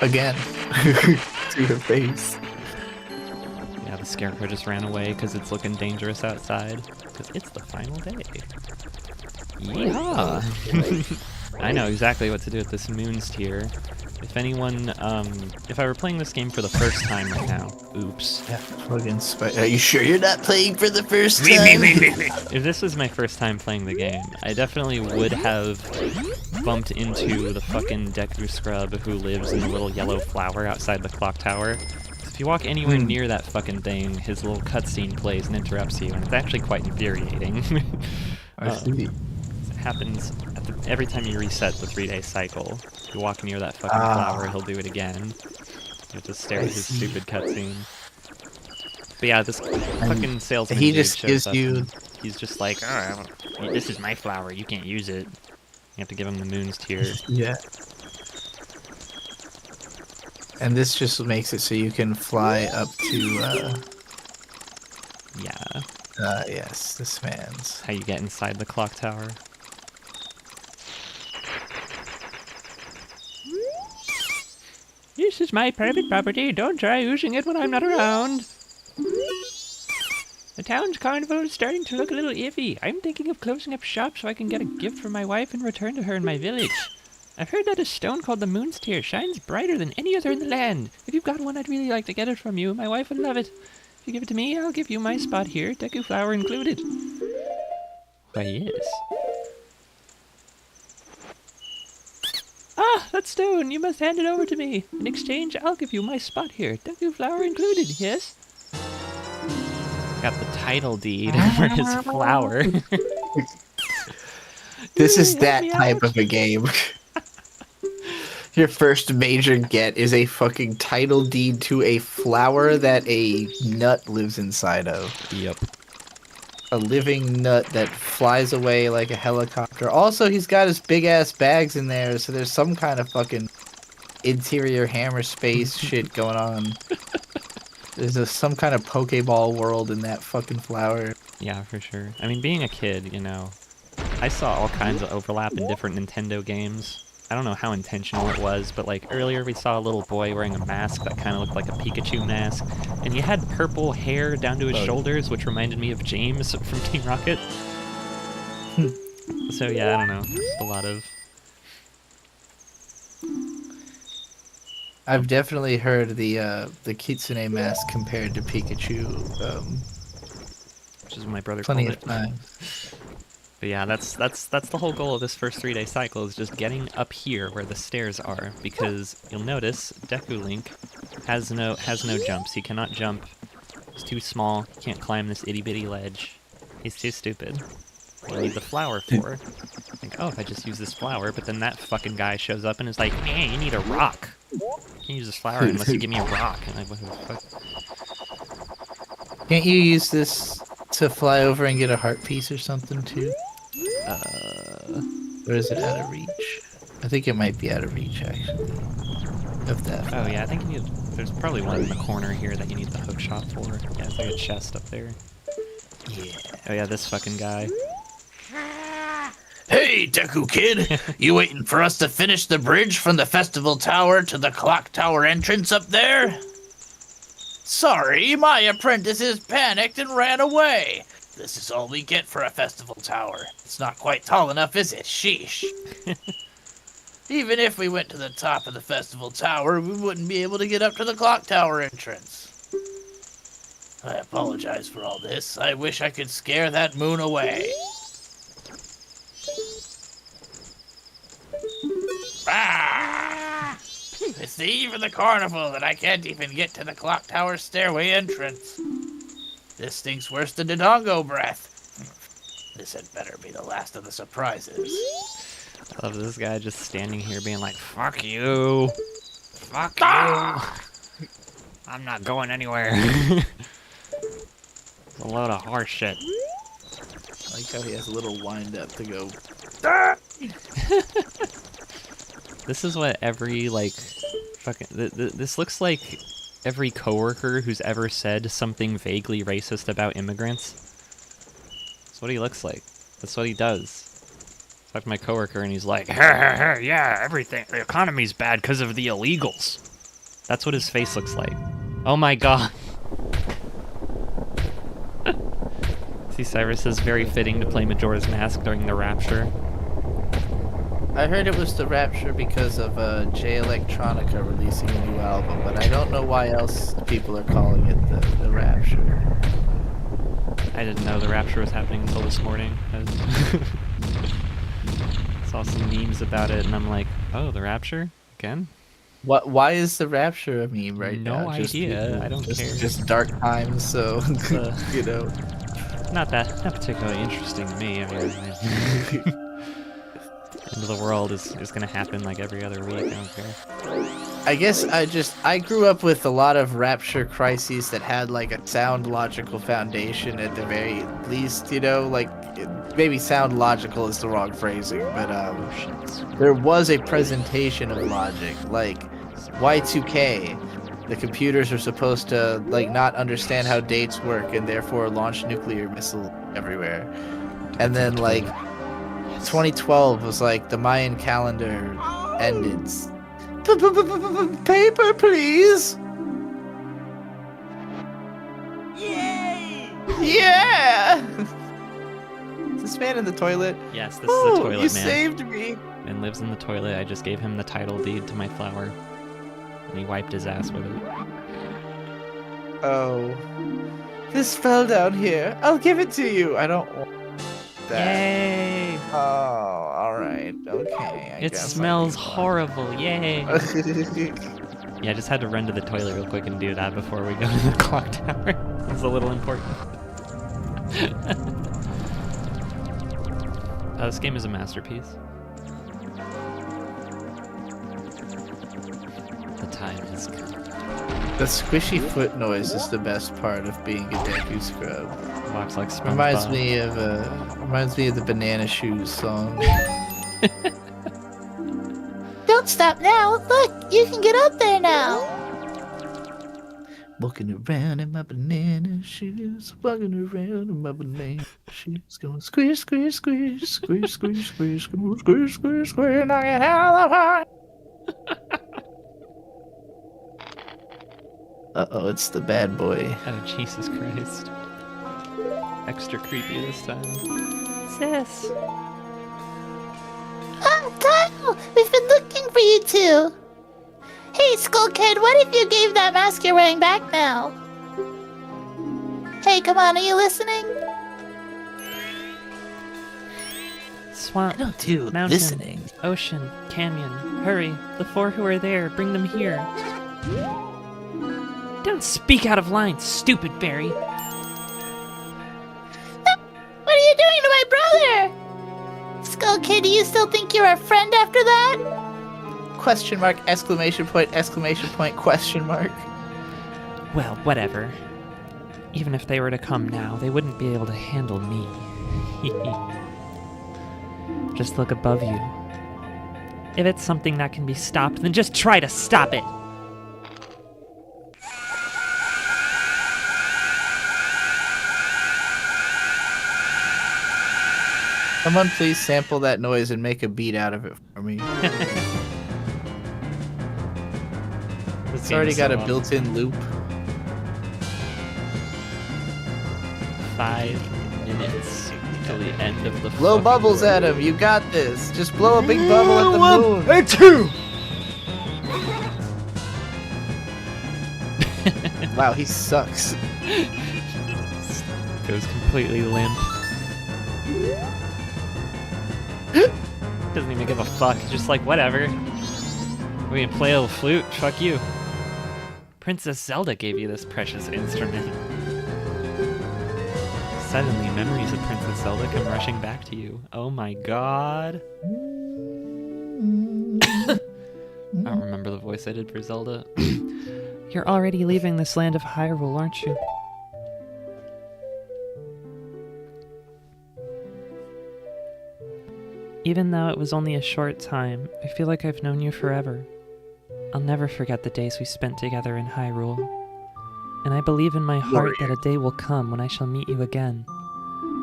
again to her face. Yeah, the Scarecrow just ran away because it's looking dangerous outside. Because it's the final day. Yeehaw! I know exactly what to do with this Moons tier. If anyone, if I were playing this game for the first time right now, oops. Yeah, fucking Are you sure you're not playing for the first time? If this was my first time playing the game, I definitely would have bumped into the fucking Deku scrub who lives in the little yellow flower outside the clock tower. If you walk anywhere near that fucking thing, his little cutscene plays and interrupts you, and it's actually quite infuriating. I see. It happens every time you reset the 3-day cycle. You walk near that fucking flower, he'll do it again. You have to stare at his stupid cutscene. But yeah, this fucking salesman he dude just shows gives up you. and he's just like, oh, this is my flower, you can't use it. You have to give him the Moons tier. Yeah. And this just makes it so you can fly up to. Yeah. Yes, this man's. How you get inside the clock tower. This is my private property. Don't try using it when I'm not around. The town's carnival is starting to look a little iffy. I'm thinking of closing up shop so I can get a gift for my wife and return to her in my village. I've heard that a stone called the Moon's Tear shines brighter than any other in the land. If you've got one, I'd really like to get it from you. My wife would love it. If you give it to me, I'll give you my spot here, Deku flower included. Why, yes. Ah, that stone! You must hand it over to me. In exchange, I'll give you my spot here, Deku flower included, yes? Got the title deed for his flower. This is that type of a game. Your first major get is a fucking title deed to a flower that a nut lives inside of. Yep. A living nut that flies away like a helicopter. Also, he's got his big ass bags in there, so there's some kind of fucking interior hammer space shit going on. There's some kind of Pokeball world in that fucking flower. Yeah, for sure. I mean, being a kid, you know, I saw all kinds of overlap in different Nintendo games. I don't know how intentional it was, but like earlier we saw a little boy wearing a mask that kind of looked like a Pikachu mask, and he had purple hair down to his shoulders, which reminded me of James from Team Rocket. So yeah, I don't know, just a lot of... I've definitely heard the Kitsune mask compared to Pikachu which is what my brother plenty called of it. times. But yeah, that's the whole goal of this first 3-day cycle, is just getting up here where the stairs are, because you'll notice Deku Link has no jumps. He cannot jump. He's too small. He can't climb this itty bitty ledge. He's too stupid. What do you need the flower for? Think, oh, if I just use this flower, but then that fucking guy shows up and is like, man, you need a rock. You can't use this flower unless you give me a rock. And I'm like, what the fuck? Can't you use this to fly over and get a heart piece or something too? Or is it out of reach? I think it might be out of reach, actually. Of that. Oh yeah, I think you need. There's probably one in the corner here that you need the hook shot for. Yeah, there's like a chest up there. Yeah. Oh yeah, this fucking guy. Hey, Deku Kid! You waiting for us to finish the bridge from the festival tower to the clock tower entrance up there? Sorry, my apprentices panicked and ran away. This is all we get for a festival tower. It's not quite tall enough, is it? Sheesh. Even if we went to the top of the festival tower, we wouldn't be able to get up to the clock tower entrance. I apologize for all this. I wish I could scare that moon away. Ah! It's the eve of the carnival and I can't even get to the clock tower stairway entrance. This stinks worse than Dodongo breath. This had better be the last of the surprises. I love this guy just standing here being like, fuck you. Fuck you. I'm not going anywhere. It's a load of horse shit. I like how he has a little wind up to go. This is what every, like, fucking... This looks like every coworker who's ever said something vaguely racist about immigrants. That's what he looks like. That's what he does. Talk to my coworker and he's like, Yeah, everything. The economy's bad because of the illegals. that's what his face looks like. Oh my god. See, Cyrus is very fitting to play Majora's Mask during the Rapture. I heard it was the Rapture because of J Electronica releasing a new album, but I don't know why else people are calling it the Rapture. I didn't know the Rapture was happening until this morning. I saw some memes about it, and I'm like, oh, the Rapture? Again? What? Why is the Rapture a meme right now? No idea. I don't care. Just dark times, so you know. Not particularly interesting to me. I mean, end of the world is gonna happen like every other week. I don't care. I guess I grew up with a lot of Rapture crises that had like a sound logical foundation at the very least, you know, like maybe sound logical is the wrong phrasing, but there was a presentation of logic, like Y2K. The computers are supposed to like not understand how dates work and therefore launch nuclear missiles everywhere. And then like 2012 was like the Mayan calendar ended. Paper, please. Yay! Yeah! Is this man in the toilet? Yes, this is a toilet you man. saved me. And lives in the toilet. I just gave him the title deed to my flower. And he wiped his ass with it. Oh. This fell down here. I'll give it to you. I don't want that. Yay! Oh, alright. Okay. It smells horrible. Yay! Yeah, I just had to run to the toilet real quick and do that before we go to the clock tower. It's a little important. This game is a masterpiece. The time has come. The squishy foot noise is the best part of being a Deku scrub. Walks like SpongeBob. Reminds me of the Banana Shoes song. Don't stop now. Look, you can get up there now. Walking around in my banana shoes, walking around in my banana shoes, going squish, squish, squish, squish, squish, squish, squish, squish, squish, squish, knocking out the heart. Uh-oh, it's the bad boy. Oh, Jesus Christ. Extra creepy this time. Sis. Ah, Kyle! We've been looking for you two. Hey, Skull Kid, what if you gave that mask you're wearing back now? Hey, come on, are you listening? Swamp, I don't do mountain, listening. ocean, canyon. Hurry, the four who are there, bring them here. Don't speak out of line, stupid fairy. What are you doing to my brother? Skull Kid, do you still think you're a friend after that? Question mark, exclamation point, question mark. Well, whatever. Even if they were to come now, they wouldn't be able to handle me. Just look above you. If it's something that can be stopped, then just try to stop it. Someone please sample that noise and make a beat out of it for me. It's already got a built-in loop. 5 minutes till the end of the Blow fucking bubbles world. at him. You got this. Just blow a big bubble at the moon. And two! Wow, he sucks. Goes completely limp. Doesn't even give a fuck. Just like, whatever. We can play a little flute. Fuck you. Princess Zelda gave you this precious instrument. Suddenly, memories of Princess Zelda come rushing back to you. Oh my god. I don't remember the voice I did for Zelda. You're already leaving this land of Hyrule, aren't you? Even though it was only a short time, I feel like I've known you forever. I'll never forget the days we spent together in Hyrule. And I believe in my heart that a day will come when I shall meet you again.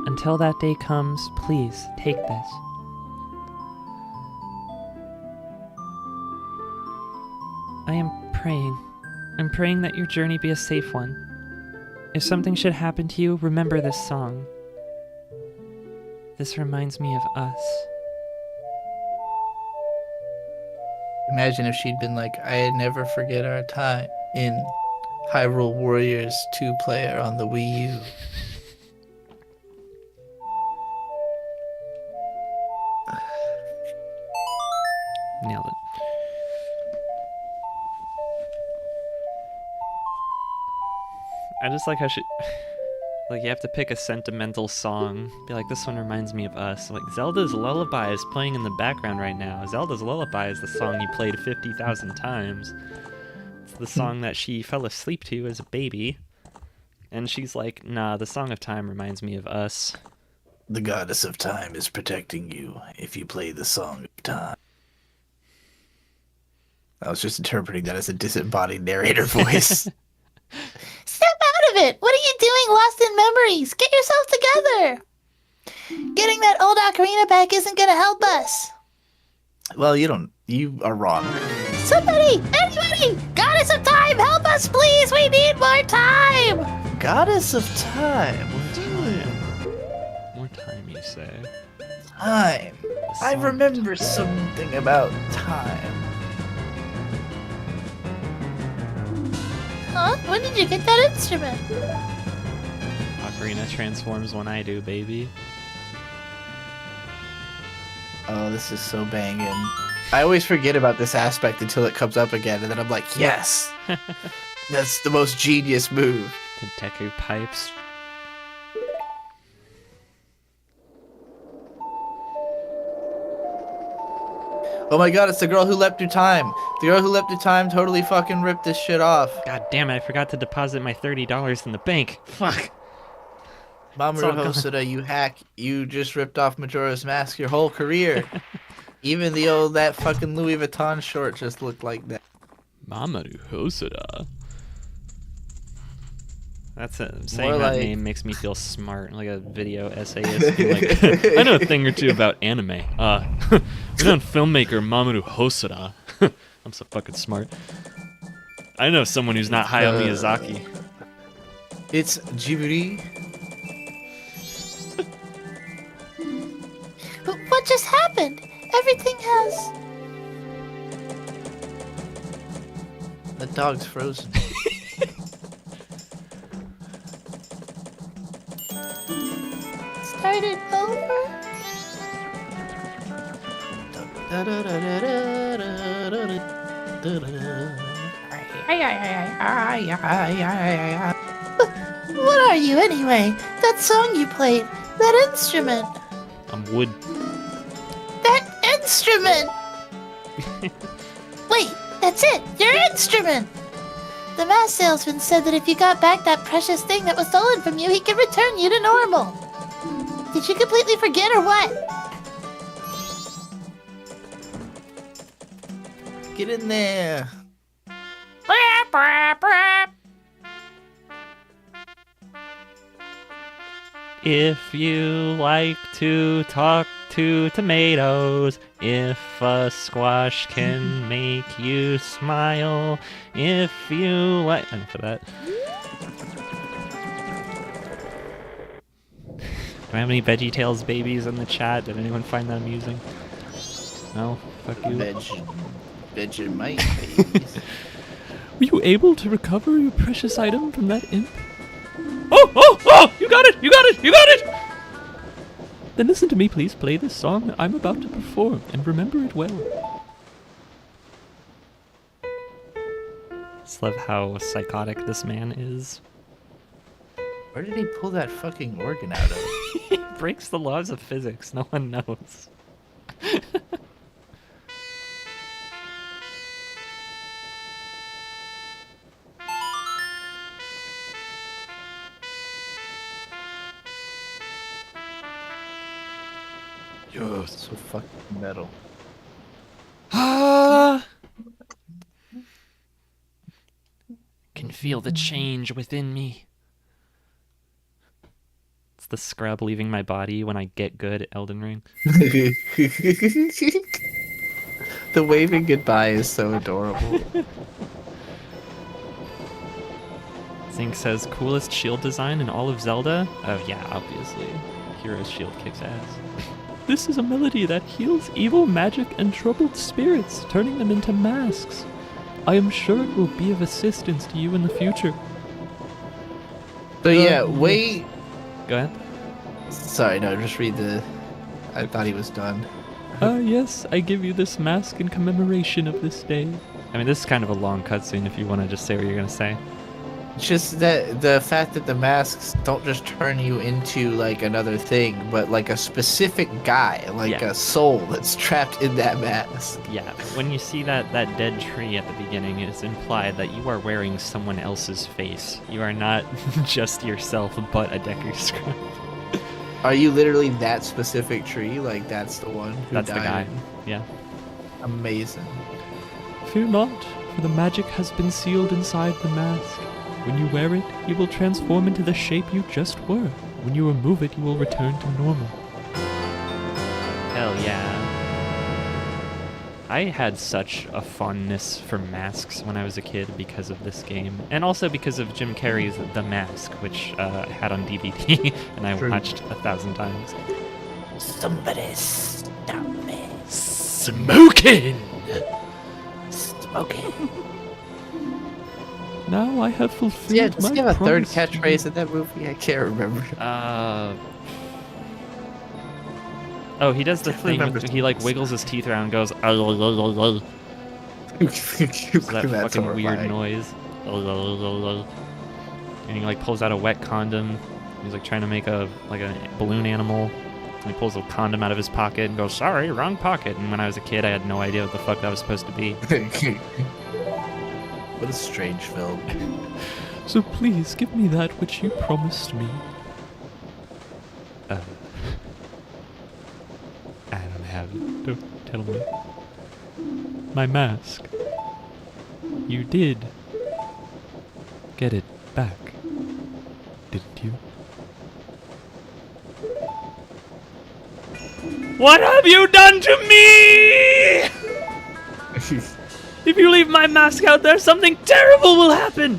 Until that day comes, please, take this. I am praying. I'm praying that your journey be a safe one. If something should happen to you, remember this song. This reminds me of us. Imagine if she'd been like, I never forget our time in Hyrule Warriors 2-player on the Wii U. Nailed it. I just like how she... Like, you have to pick a sentimental song. Be like, this one reminds me of us. Like, Zelda's Lullaby is playing in the background right now. Zelda's Lullaby is the song you played 50,000 times. It's the song that she fell asleep to as a baby. And she's like, nah, the Song of Time reminds me of us. The goddess of time is protecting you if you play the Song of Time. I was just interpreting that as a disembodied narrator voice. Snap out of it! What are you doing lost in memories? Get yourself together! Getting that old ocarina back isn't gonna help us. Well, you are wrong. Somebody! Anybody! Goddess of time, help us please! We need more time! Goddess of time. More time, you say? Time. The I Song of remember Time. something about time. Huh? When did you get that instrument? Ocarina transforms when I do, baby. Oh, this is so banging. I always forget about this aspect until it comes up again, and then I'm like, yes! That's the most genius move. The Deku pipes. Oh my god, it's the girl who leapt through time. The girl who leapt through time totally fucking ripped this shit off. God damn it, I forgot to deposit my $30 in the bank. Fuck. all Mamoru gone. Hosoda, you hack. You just ripped off Majora's Mask your whole career. Even that fucking Louis Vuitton short just looked like that. Mamoru Hosoda. That's it. Saying More that like- name makes me feel smart, like a video essayist. Being like, I know a thing or two about anime. Renowned filmmaker Mamoru Hosoda. I'm so fucking smart. I know someone who's not Hayao Miyazaki. It's Ghibli. But what just happened? Everything has... The dog's frozen. started over? What are you anyway? That song you played, that instrument, I'm wood. that instrument! Wait, that's it, your instrument! The mask salesman said that if you got back that precious thing that was stolen from you, he could return you to normal. Did you completely forget or what? Get in there. If you like to talk to tomatoes, if a squash can make you smile, if you like... Enough of that. Do I have any VeggieTales babies in the chat? Did anyone find that amusing? No? Fuck you. Vegemite babies. Were you able to recover your precious item from that imp? Oh! You got it! You got it! You got it! Then listen to me, please. Play this song I'm about to perform and remember it well. Just love how psychotic this man is. Where did he pull that fucking organ out of? He breaks the laws of physics. No one knows. Yes. So fucking metal. Can feel the change within me. It's the scrub leaving my body when I get good at Elden Ring. The waving goodbye is so adorable. Zink says, coolest shield design in all of Zelda? Oh yeah, obviously. Hero's shield kicks ass. This is a melody that heals evil magic and troubled spirits, turning them into masks. I am sure it will be of assistance to you in the future. So yeah, wait. Go ahead. Sorry, no, just read the. I thought he was done. Yes, I give you this mask in commemoration of this day. I mean, this is kind of a long cutscene if you want to just say what you're going to say. Just that the fact that the masks don't just turn you into like another thing, but like a specific guy, like Yeah. a soul that's trapped in that mask. Yeah, when you see that dead tree at the beginning, it's implied that you are wearing someone else's face. You are not just yourself, but a Deku Scrub. Are you literally that specific tree? Like that's the one who That's the died? guy. Yeah. Amazing. Fear not, for the magic has been sealed inside the mask. When you wear it, you will transform into the shape you just were. When you remove it, you will return to normal. Hell yeah. I had such a fondness for masks when I was a kid because of this game. And also because of Jim Carrey's The Mask, which I had on DVD and I True. watched 1,000 times. Somebody stop me. Smoking! Smoking. Now I have fulfilled Yeah, does my he have a third promise to you. catchphrase in that movie? I can't remember. Oh, he does the Definitely thing. remember He like wiggles his teeth around and goes. So that That's fucking weird horrifying. noise. And he like pulls out a wet condom. He's like trying to make a balloon animal. And he pulls a condom out of his pocket and goes, "Sorry, wrong pocket." And when I was a kid, I had no idea what the fuck that was supposed to be. What a strange film. So please give me that which you promised me. I don't have it. Don't tell me. My mask. You did get it back, didn't you? What have you done to me? If you leave my mask out there, something terrible will happen.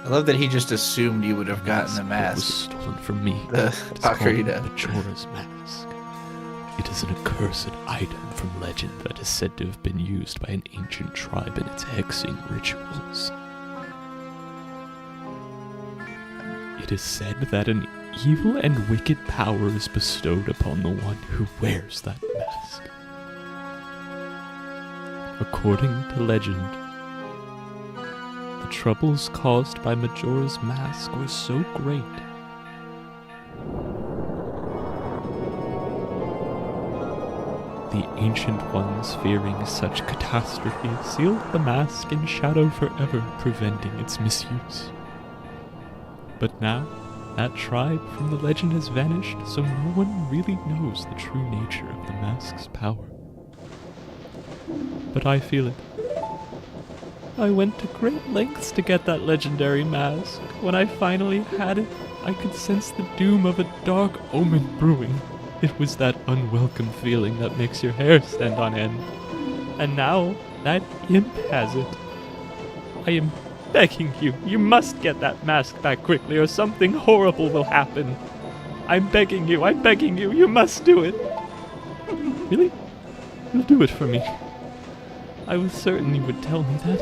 I love that he just assumed you would have gotten the That was mask. stolen from me. The It is called ocarina. Majora's Mask. It is an accursed item from legend that is said to have been used by an ancient tribe in its hexing rituals. It is said that an evil and wicked power is bestowed upon the one who wears that mask. According to legend, the troubles caused by Majora's Mask were so great the ancient ones, fearing such catastrophe, sealed the mask in shadow forever, preventing its misuse. But now, that tribe from the legend has vanished, so no one really knows the true nature of the mask's power. But I feel it. I went to great lengths to get that legendary mask. When I finally had it, I could sense the doom of a dark omen brewing. It was that unwelcome feeling that makes your hair stand on end. And now, that imp has it. I am begging you, you must get that mask back quickly or something horrible will happen. I'm begging you, you must do it. Really? You'll do it for me. I was certain you would tell me that.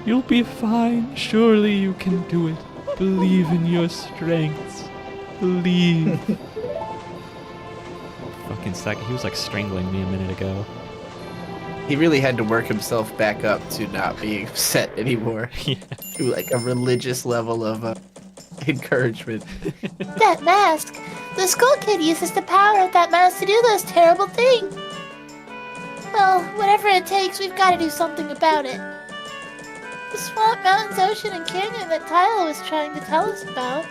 You'll be fine, surely you can do it. Believe in your strengths. Believe. Fucking second. He was like strangling me a minute ago. He really had to work himself back up to not being upset anymore. Yeah. To like a religious level of encouragement. That mask! The Skull Kid uses the power of that mask to do those terrible things! Well, whatever it takes, we've got to do something about it. The swamp, mountains, ocean, and canyon that Tyler was trying to tell us about.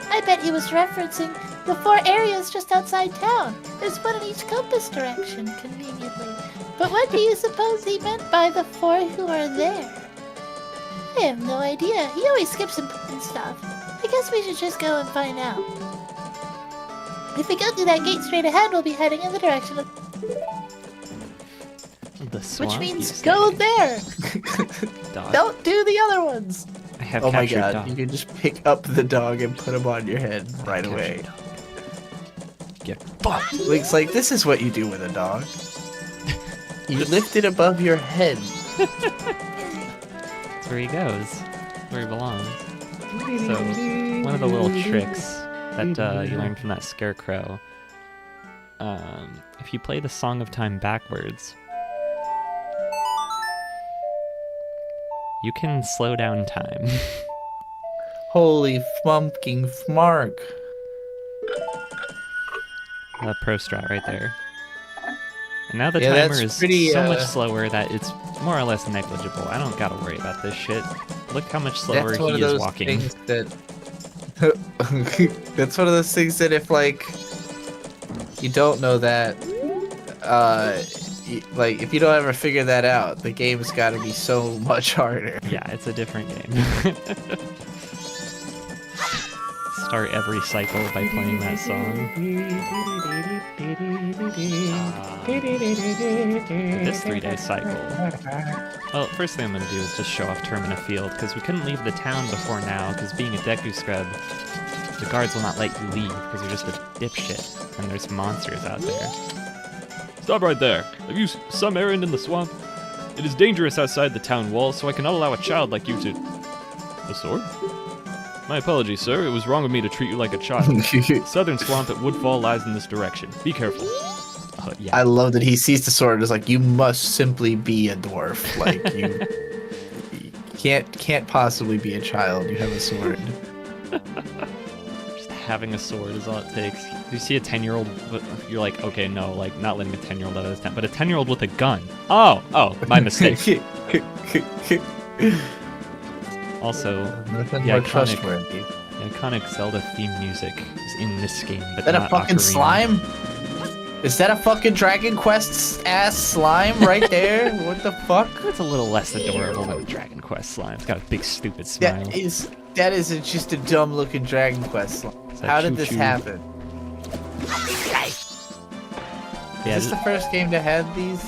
I bet he was referencing the 4 areas just outside town. There's one in each compass direction, conveniently. But what do you suppose he meant by the 4 who are there? I have no idea. He always skips important stuff. I guess we should just go and find out. If we go through that gate straight ahead, we'll be heading in the direction of... The Which swamp, means you go say? there! Dog. Don't do the other ones. I have Oh my captured god, dog. you can just pick up the dog and put him on your head right Captured away. dog. Get Link's like, this is what you do with a dog. You lift it above your head. That's where he goes. Where he belongs. So, one of the little tricks that you learned from that scarecrow, if you play the Song of Time backwards, you can slow down time. Holy fucking fmark. That pro strat right there. And now the Yeah, timer that's is pretty, so much slower that it's more or less negligible. I don't gotta worry about this shit. Look how much slower That's one of he is those walking. things that. That's one of those things that if, like, you don't know that, like, if you don't ever figure that out, the game's gotta be so much harder. Yeah, it's a different game. Start every cycle by playing that song. This 3-day cycle. Well, first thing I'm gonna do is just show off Termina Field, because we couldn't leave the town before now, because being a Deku Scrub, the guards will not let you leave, because you're just a dipshit, and there's monsters out there. Stop right there. Have you some errand in the swamp? It is dangerous outside the town walls, so I cannot allow a child like you to... A sword? My apologies, sir. It was wrong of me to treat you like a child. Southern swamp at Woodfall lies in this direction. Be careful. Yeah. I love that he sees the sword and is like, you must simply be a dwarf. Like, you can't possibly be a child. You have a sword. Just having a sword is all it takes. You see a 10-year-old, you're like, okay, no, like, not letting a 10-year-old out of this town, but a 10-year-old with a gun. Oh, my mistake. Also, Nothing the more iconic, trustworthy. the iconic Zelda theme music is in this game, but Is that a not fucking Ocarina. slime? Is that a fucking Dragon Quest ass slime right there? What the fuck? It's a little less adorable than Dragon Quest slime. It's got a big stupid smile. That is just a dumb looking Dragon Quest slime. It's a How did this choo-choo. happen? Yeah, Is this the first game that had these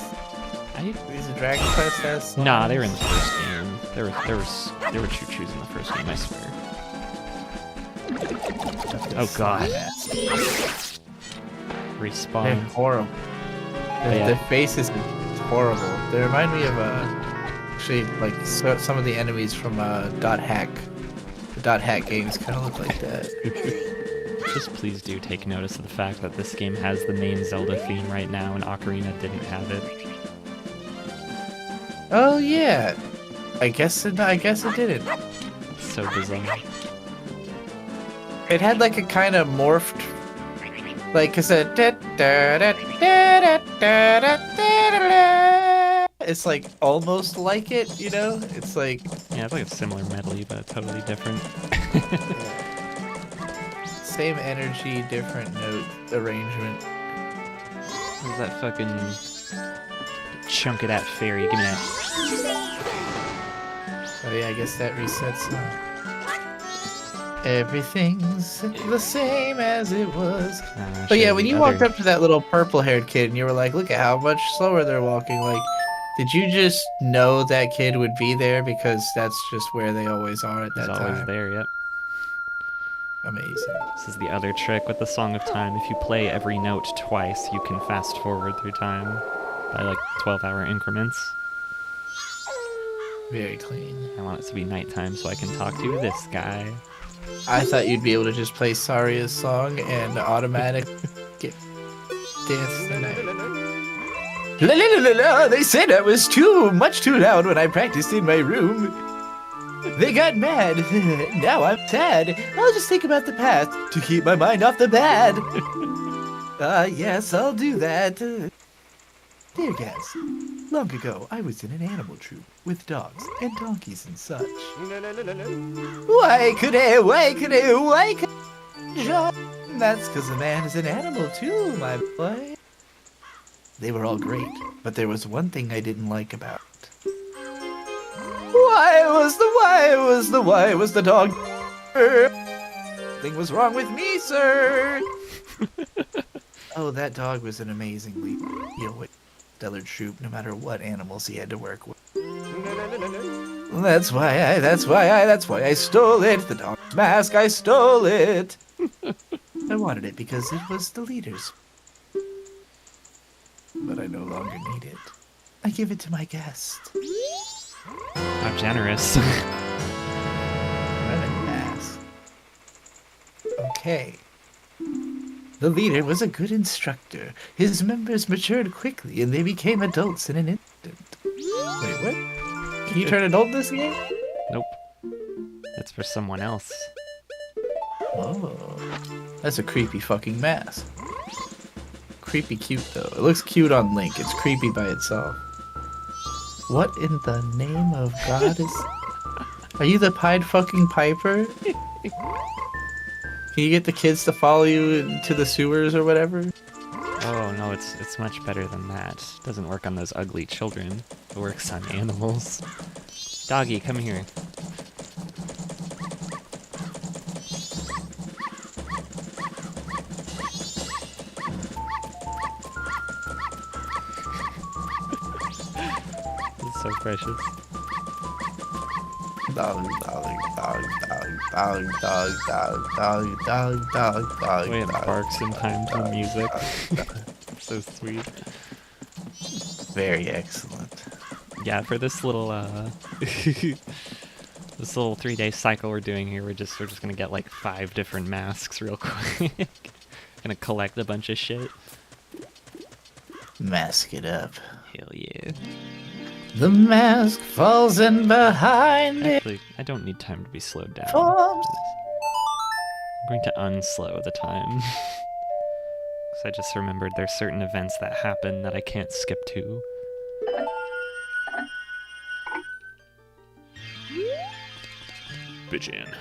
I, Dragon Quest ass slimes? nah, they were in the first game. There were choo-choos in the first game, I swear. Oh god. They're Respawn. horrible. Yeah. Their faces are horrible. They remind me of actually like some of the enemies from Dot Hack. The Dot Hack games kind of look like that. Just please do take notice of the fact that this game has the main Zelda theme right now, and Ocarina didn't have it. Oh yeah, I guess it didn't. It's so bizarre. It had like a kind of morphed, like, cause it's like almost like it, you know? It's like Yeah, it's like a similar medley, but totally different. same energy, different note arrangement. Where's that fucking chunk of that fairy? Give me that. Oh yeah, I guess that resets now. Everything's the same as it was. But yeah, when you walked up to that little purple-haired kid and you were like, look at how much slower they're walking, like, did you just know that kid would be there because that's just where they always are at that It's time? always there, yep. Amazing. This is the other trick with the Song of Time. If you play every note twice, you can fast forward through time by like 12-hour increments. Very clean. I want it to be nighttime so I can talk to this guy. I thought you'd be able to just play Saria's song and automatic dance the night. La la la la la, they said I was too loud when I practiced in my room. They got mad. Now I'm sad. I'll just think about the past to keep my mind off the bad. Yes, I'll do that. Dear guests, long ago I was in an animal troupe with dogs and donkeys and such. Why could John? That's because a man is an animal too, my boy. They were all great, but there was one thing I didn't like about it. Why was the dog? Something was wrong with me, sir. Oh, that dog was an amazing leader. He'll with stellar troop no matter what animals he had to work with. That's why I stole it. The dog's mask, I stole it. I wanted it because it was the leader's. But I no longer need it. I give it to my guest. How generous. Not an ass. Okay. The leader was a good instructor. His members matured quickly and they became adults in an instant. Wait, what? Can you turn adult in this game? Nope. That's for someone else. Oh. That's a creepy fucking mask. Creepy cute though. It looks cute on Link. It's creepy by itself. What in the name of God is... Are you the Pied fucking Piper? Can you get the kids to follow you into the sewers or whatever? Oh no, it's much better than that. It doesn't work on those ugly children. It works on animals. Doggy, come here. It's so precious. Dog, dog, dog, dog, dog, dog, dog, dog, dog, dog, dog. The way it dog, barks in time to the music. dog. So sweet. Very excellent. Yeah, for this little this little 3-day cycle we're doing here, we're just gonna get like 5 different masks real quick. Gonna collect a bunch of shit. Mask it up. Hell yeah. The mask falls in behind it. Actually, I don't need time to be slowed down. Forms. I'm going to unslow the time. Because I just remembered there's certain events that happen that I can't skip to. Bitchin'.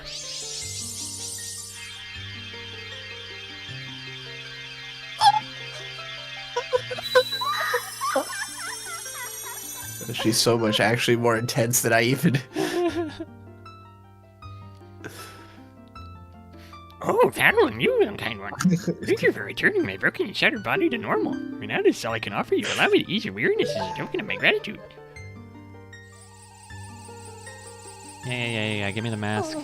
She's so much actually more intense than I even... Oh, Madeline, you unkind one. Thank you for returning my broken and shattered body to normal. For now, this is all I can offer you. Allow me to ease your weariness as a token of my gratitude. Yeah, give me the mask.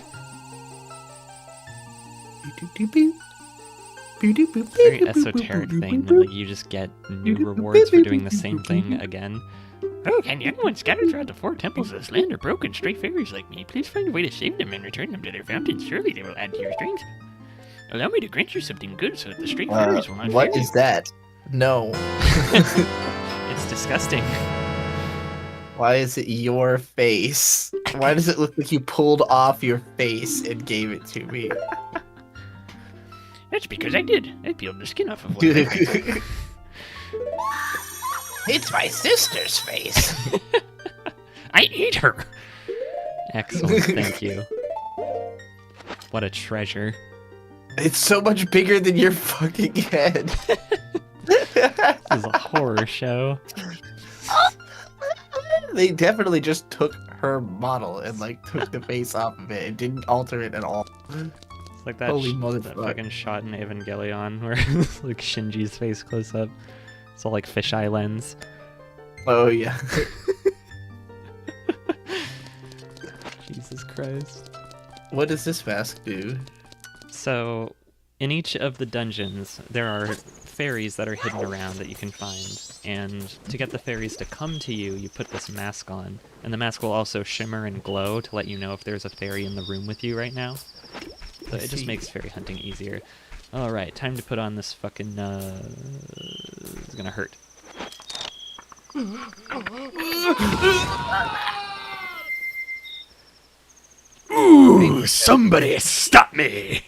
Very esoteric thing, and like you just get new rewards for doing the same thing again. Oh, can anyone scattered throughout the 4 temples of this land are broken stray fairies like me? Please find a way to save them and return them to their fountains. Surely they will add to your strength. Allow me to grant you something good so that the stray fairies will not What fear is you. that? No. It's disgusting. Why is it your face? Why does it look like you pulled off your face and gave it to me? That's because I did. I peeled the skin off of one of my face. It's my sister's face. I ate her. Excellent, thank you. What a treasure. It's so much bigger than your fucking head. This is a horror show. They definitely just took her model and like took the face off of it. It didn't alter it at all. It's like that, Holy that motherfucker. fucking shot in Evangelion where like Shinji's face close up. It's all like fisheye lens. Oh yeah. Jesus Christ. What does this mask do? So, in each of the dungeons, there are fairies that are hidden around that you can find. And to get the fairies to come to you, you put this mask on. And the mask will also shimmer and glow to let you know if there's a fairy in the room with you right now. So it just makes fairy hunting easier. Alright, time to put on this fucking, it's gonna hurt. Ooh, somebody stop me!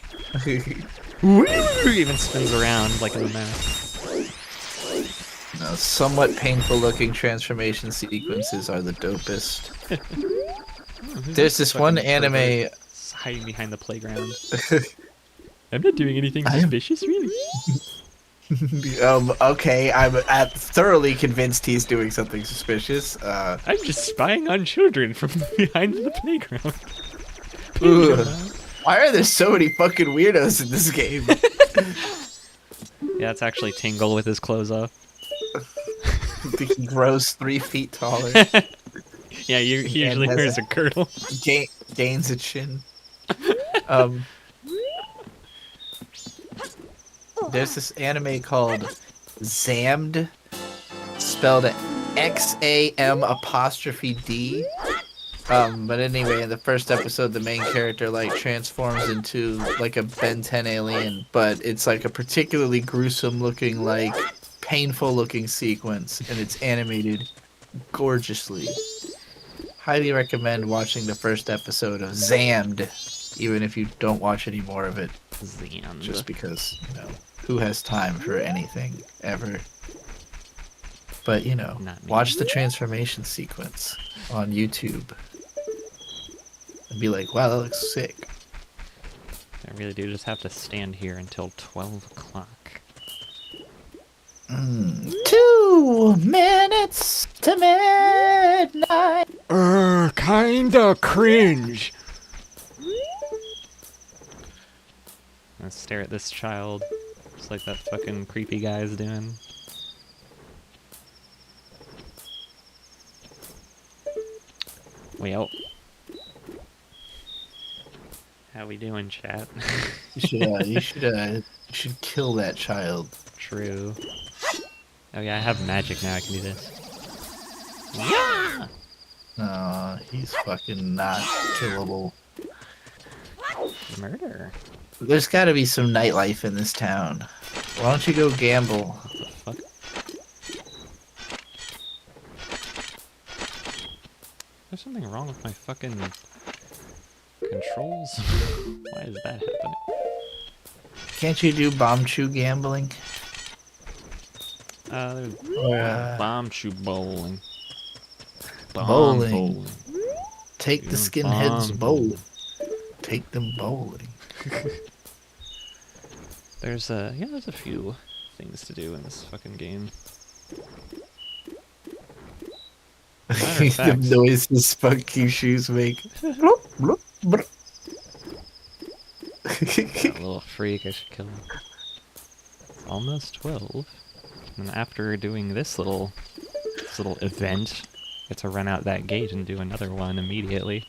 Even spins around like in the mask. Somewhat painful looking transformation sequences are the dopest. There's this one anime. It's hiding behind the playground. I'm not doing anything suspicious, really. Okay, I'm thoroughly convinced he's doing something suspicious. I'm just spying on children from behind the playground. Ugh. Why are there so many fucking weirdos in this game? Yeah, it's actually Tingle with his clothes off. He grows 3 feet taller. Yeah, he usually has wears a girdle. gains a chin. Um, there's this anime called Xamd, spelled XAM''D. But anyway, in the first episode, the main character like transforms into like a Ben 10 alien, but it's like a particularly gruesome looking, like painful looking sequence, and it's animated gorgeously. Highly recommend watching the first episode of Xamd, even if you don't watch any more of it, Xamd. just because, who has time for anything ever? But, Not me. watch the transformation sequence on YouTube and be like, wow, that looks sick. I really do just have to stand here until 12 o'clock. 2 minutes to midnight. Kinda cringe. Let's stare at this child, just like that fucking creepy guy's doing. Well, how we doing, chat? You should kill that child. True. Oh yeah, I have magic now. I can do this. Yeah. Aw, he's fucking not killable. Murder. There's got to be some nightlife in this town. Why don't you go gamble? What the fuck? There's something wrong with my fucking controls. Why is that happening? Can't you do bomb chew gambling? There's Or, bomb shoe bowling. Bomb Bowling. take the Doing skinheads bomb bowling. Take them bowling. There's a few things to do in this fucking game. Matter of The fact, noises spunky shoes make. Bloop, bloop, bloop. that little freak, I should kill him. It's almost 12. And after doing this little event, I get to run out that gate and do another one immediately.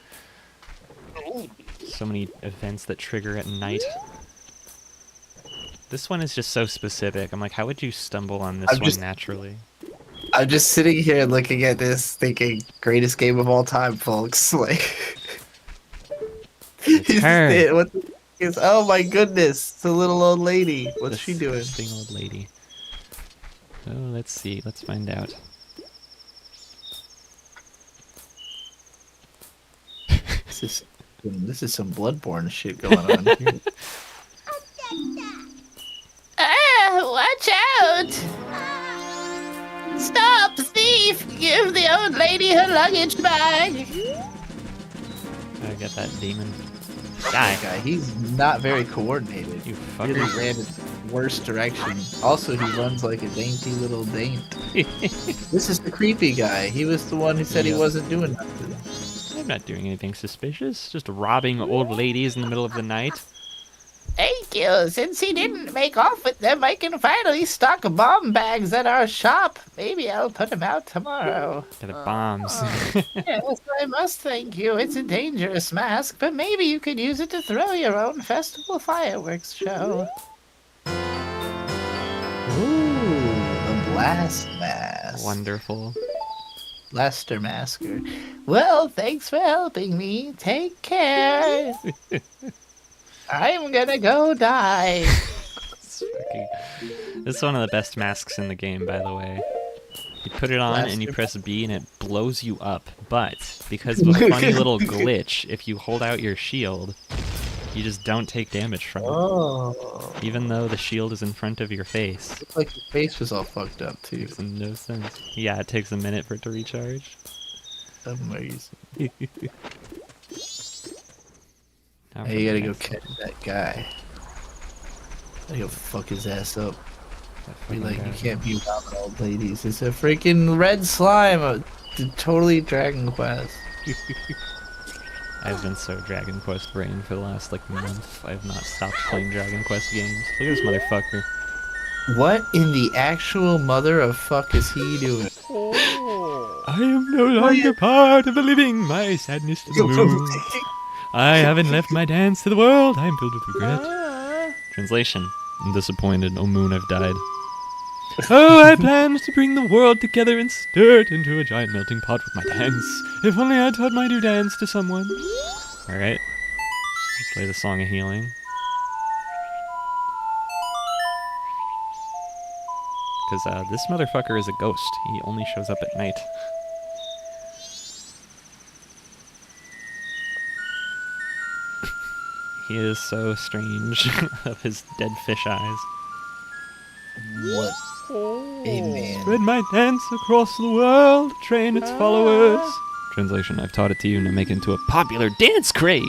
So many events that trigger at night. This one is just so specific. I'm like, how would you stumble on this one naturally? I'm just sitting here looking at this, thinking, greatest game of all time, folks. Like, It's her. what the f- is? Oh my goodness, it's a little old lady. What's she doing? Disgusting old lady. Oh, let's see. Let's find out. This is some Bloodborne shit going on here. Watch out! Stop, thief! Give the old lady her luggage bag! I get that demon. Guy, he's not very coordinated. You Really fucker. ran in the worst direction. Also, he runs like a dainty little daint. This is the creepy guy. He was the one who said he Yep. wasn't doing nothing. I'm not doing anything suspicious. Just robbing old ladies in the middle of the night. Thank you. Since he didn't make off with them, I can finally stock bomb bags at our shop. Maybe I'll put them out tomorrow. Get the bombs. Yes, I must thank you. It's a dangerous mask, but maybe you could use it to throw your own festival fireworks show. Ooh, the blast mask. Wonderful. Blaster masker. Well, thanks for helping me. Take care. I'm gonna go die. This is one of the best masks in the game, by the way. You put it on and you press B and it blows you up. But because of a funny little glitch, if you hold out your shield, you just don't take damage from it. Oh. Even though the shield is in front of your face. Looks like your face was all fucked up, too. Makes no sense. Yeah, it takes a minute for it to recharge. Amazing. Now Hey, you gotta go next catch one. that guy. Gotta go fuck his ass up. That Be fucking like, you guy. can't be around old ladies. It's a freaking red slime. Totally Dragon Quest. I've been so Dragon Quest brain for the last month. I have not stopped playing Dragon Quest games. Look at this motherfucker. What in the actual mother of fuck is he doing? I am no longer part of the living, my sadness to the moon. I haven't left my dance to the world, I am filled with regret. Translation. I'm disappointed, oh moon, I've died. Oh, I planned to bring the world together and stir it into a giant melting pot with my dance. If only I taught my new dance to someone. Alright. Let's play the Song of Healing. Because this motherfucker is a ghost. He only shows up at night. He is so strange of his dead fish eyes. What? Amen. Spread my dance across the world, train its followers. Translation, I've taught it to you, now make it into a popular dance craze.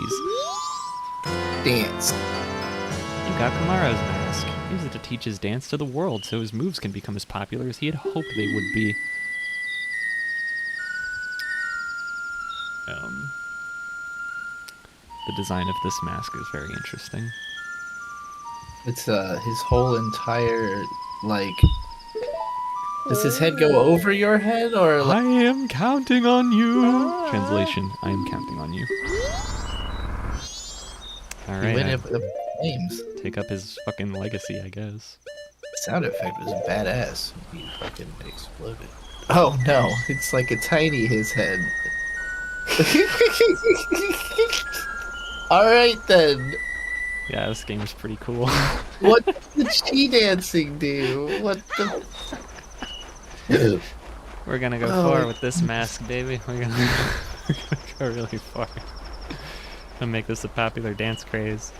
Dance. You got Kamaro's mask. Use it to teach his dance to the world so his moves can become as popular as he had hoped they would be. The design of this mask is very interesting. It's his whole entire, like... Does his head go over your head, or like... I am counting on you. Translation, I am counting on you. You Alright, went up with the flames. take up his fucking legacy, I guess. The sound effect was badass. He fucking exploded. Oh no, it's like a tiny his head. Alright then. Yeah, this game's pretty cool. What did she dancing do? What the... We're gonna go Oh. far with this mask, baby. We're gonna go really far. And make this a popular dance craze.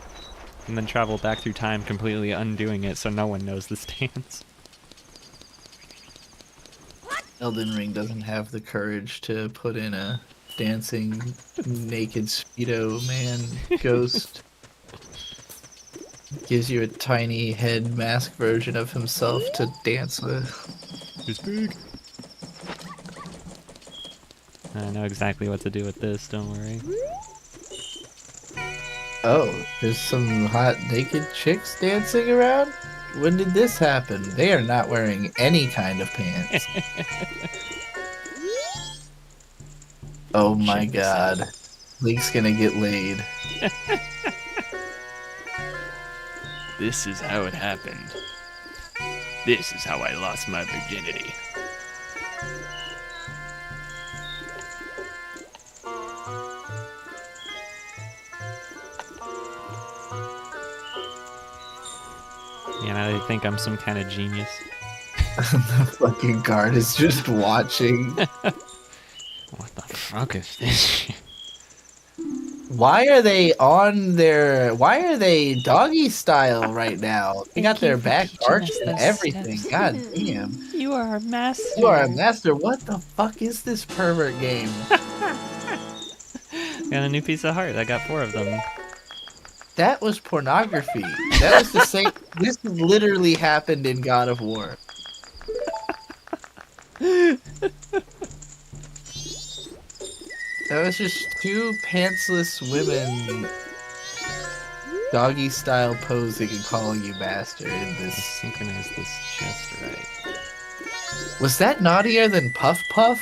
And then travel back through time, completely undoing it so no one knows this dance. Elden Ring doesn't have the courage to put in a dancing naked Speedo man ghost. Gives you a tiny head mask version of himself to dance with. He's big. I know exactly what to do with this, don't worry. Oh, there's some hot naked chicks dancing around? When did this happen? They are not wearing any kind of pants. Oh my god. Link's gonna get laid. This is how it happened. This is how I lost my virginity. You know, they think I'm some kind of genius. The fucking guard is just watching. What the fuck is this shit? Why are they on their... Why are they doggy style right now? They got their back arched and everything. God damn. You are a master. You are a master. What the fuck is this pervert game? Got a new piece of heart. I got 4 of them. That was pornography. That was the same... This literally happened in God of War. That was just 2 pantsless women doggy style posing and calling you master in I this. synchronize this just right. Was that naughtier than Puff Puff?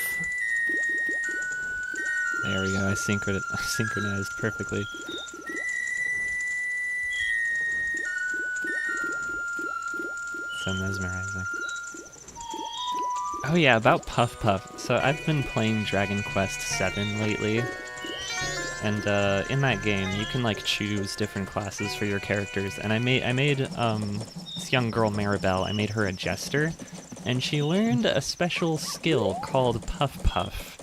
There we go. I synchronized perfectly. So mesmerizing. Oh yeah, about Puff Puff. So I've been playing Dragon Quest VII lately, and in that game you can like choose different classes for your characters. And I made this young girl Maribel. I made her a jester, and she learned a special skill called Puff Puff.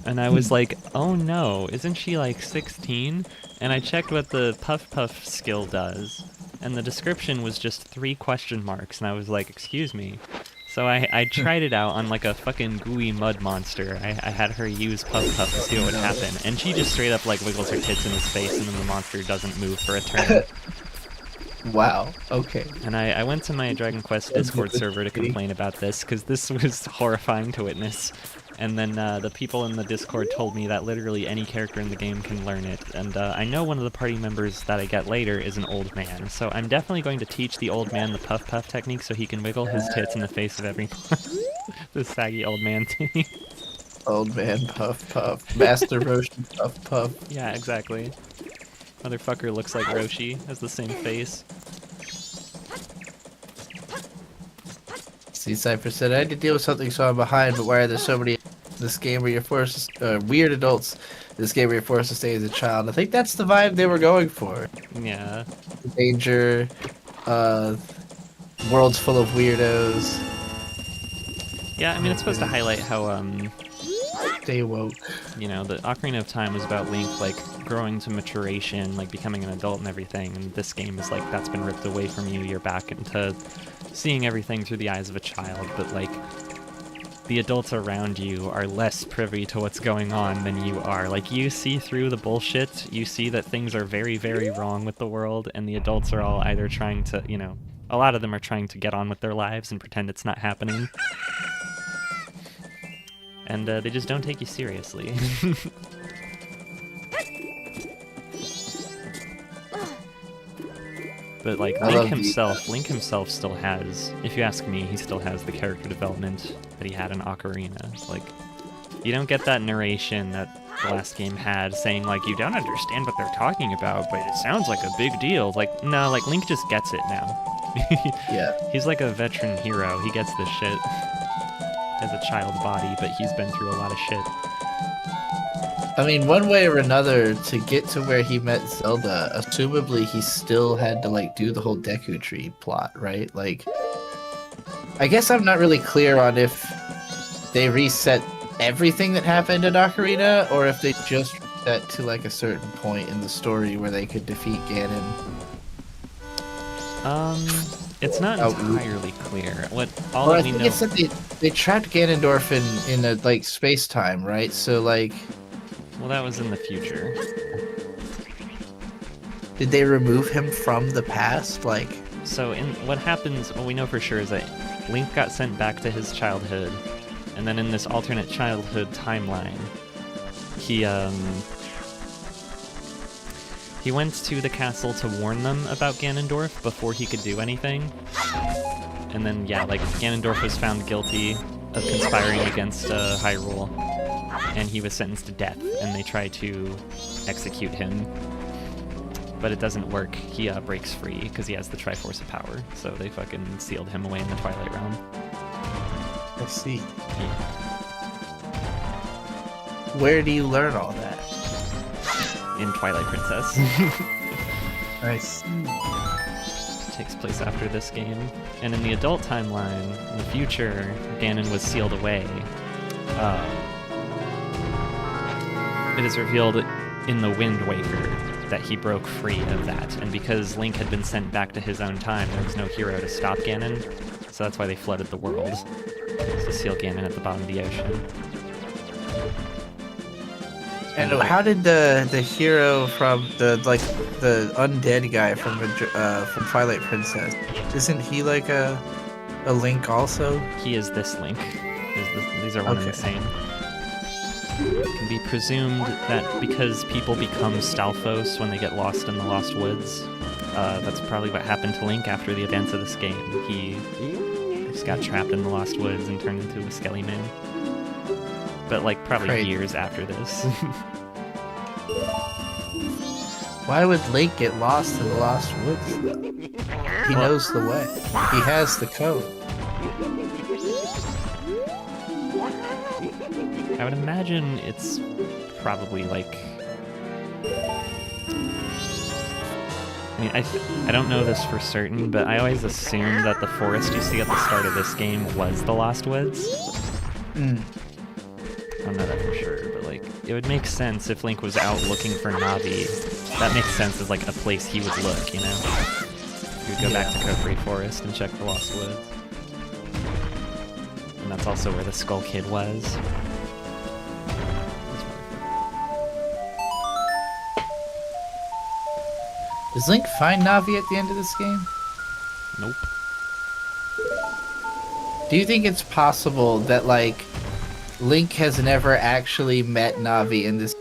And I was like, oh no, isn't she like 16? And I checked what the Puff Puff skill does, and the description was just 3 question marks, and I was like, excuse me. So I tried it out on like a fucking gooey mud monster. I had her use Puff Puff to see what would happen, and she just straight up like wiggles her tits in his face, and then the monster doesn't move for a turn. Wow, okay. And I went to my Dragon Quest Discord server to complain about this, because this was horrifying to witness. And then the people in the Discord told me that literally any character in the game can learn it. And I know one of the party members that I get later is an old man. So I'm definitely going to teach the old man the Puff Puff technique so he can wiggle his tits in the face of everyone. The saggy old man titty. Old man Puff Puff. Master Roshi Puff Puff. Yeah, exactly. Motherfucker looks like Roshi, has the same face. See, Cypher said, I had to deal with something, so I'm behind, but why are there so many this game where you're forced to, weird adults this game where you're forced to stay as a child? I think that's the vibe they were going for. Yeah. Danger, worlds full of weirdos. Yeah, I mean, it's supposed to highlight how, Stay woke. you know, the Ocarina of Time was about Link, like, growing to maturation, like, becoming an adult and everything, and this game is like, that's been ripped away from you, you're back into seeing everything through the eyes of a child, but, like, the adults around you are less privy to what's going on than you are. Like, you see through the bullshit, you see that things are very, very wrong with the world, and the adults are all either trying to, you know, a lot of them are trying to get on with their lives and pretend it's not happening. And they just don't take you seriously. But like Link himself still has, if you ask me, he still has the character development that he had in Ocarina. Like, you don't get that narration that the last game had saying like, you don't understand what they're talking about, but it sounds like a big deal. Like, no, like Link just gets it now. Yeah. He's like a veteran hero. He gets this shit. Has a child body, but he's been through a lot of shit. I mean, one way or another, to get to where he met Zelda, assumably he still had to, like, do the whole Deku Tree plot, right? Like, I guess I'm not really clear on if they reset everything that happened in Ocarina, or if they just reset to, like, a certain point in the story where they could defeat Ganon. It's not Oh, entirely clear. What all Well, I that we think know. it said they trapped Ganondorf in a, like, space-time, right? So, like... Well, that was in the future. Did they remove him from the past? Like, So, in what happens, what we know for sure is that Link got sent back to his childhood, and then in this alternate childhood timeline, he went to the castle to warn them about Ganondorf before he could do anything. And then, yeah, like, Ganondorf was found guilty of conspiring against Hyrule, and he was sentenced to death, and they try to execute him. But it doesn't work. He breaks free because he has the Triforce of Power, so they fucking sealed him away in the Twilight Realm. I see. Yeah. Where do you learn all that? In Twilight Princess. Nice. Takes place after this game. And in the adult timeline, in the future, Ganon was sealed away. It is revealed in the Wind Waker that he broke free of that, and because Link had been sent back to his own time, there was no hero to stop Ganon, so that's why they flooded the world, to seal Ganon at the bottom of the ocean. And how did the hero from the undead guy from Twilight Princess, isn't he like a Link also? He is this Link. These are one and the same. It can be presumed that because people become Stalfos when they get lost in the Lost Woods, that's probably what happened to Link after the events of this game. He just got trapped in the Lost Woods and turned into a Skelly Man. But, like, probably years after this. Why would Link get lost in the Lost Woods? He knows the way. He has the code. I would imagine it's probably like... I mean, I don't know this for certain, but I always assumed that the forest you see at the start of this game was the Lost Woods. Mm. I don't know that for sure, but like, it would make sense if Link was out looking for Navi. That makes sense as like a place he would look, you know? He would go back to Kokiri Forest and check the Lost Woods. And that's also where the Skull Kid was. Does Link find Navi at the end of this game? Nope. Do you think it's possible that, like, Link has never actually met Navi in this,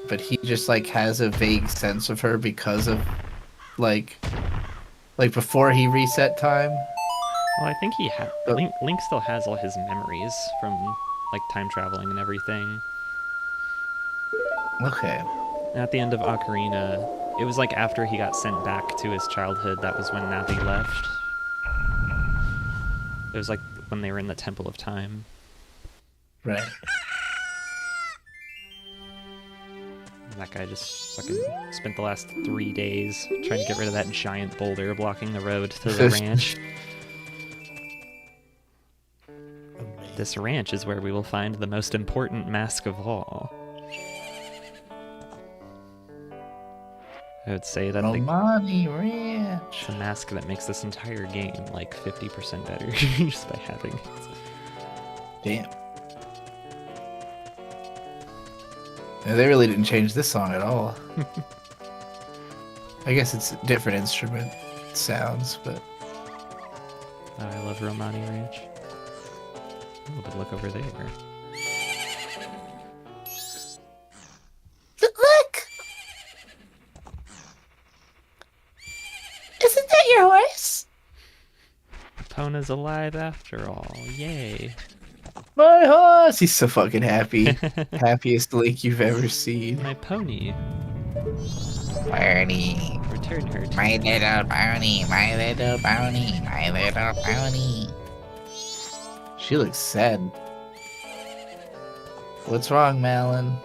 but he just, like, has a vague sense of her because of, like before he reset time? Well, I think he had... Link still has all his memories from like time traveling and everything. Okay. And at the end of Ocarina, it was like after he got sent back to his childhood, that was when Navi left. It was like when they were in the Temple of Time. Right. And that guy just fucking spent the last 3 days trying to get rid of that giant boulder blocking the road to the ranch. This ranch is where we will find the most important mask of all. I would say that Romani Ranch. it's a mask that makes this entire game like 50% better just by having it. Damn. Yeah, they really didn't change this song at all. I guess it's different instrument sounds, but I love Romani Ranch. Oh, but look over there. Look! Isn't that your horse? Pona's alive after all. Yay. my horse! He's so fucking happy. Happiest Link you've ever seen. My pony. Barney. Return her to My little pony, my little pony, my little pony. She looks sad. What's wrong, Malin?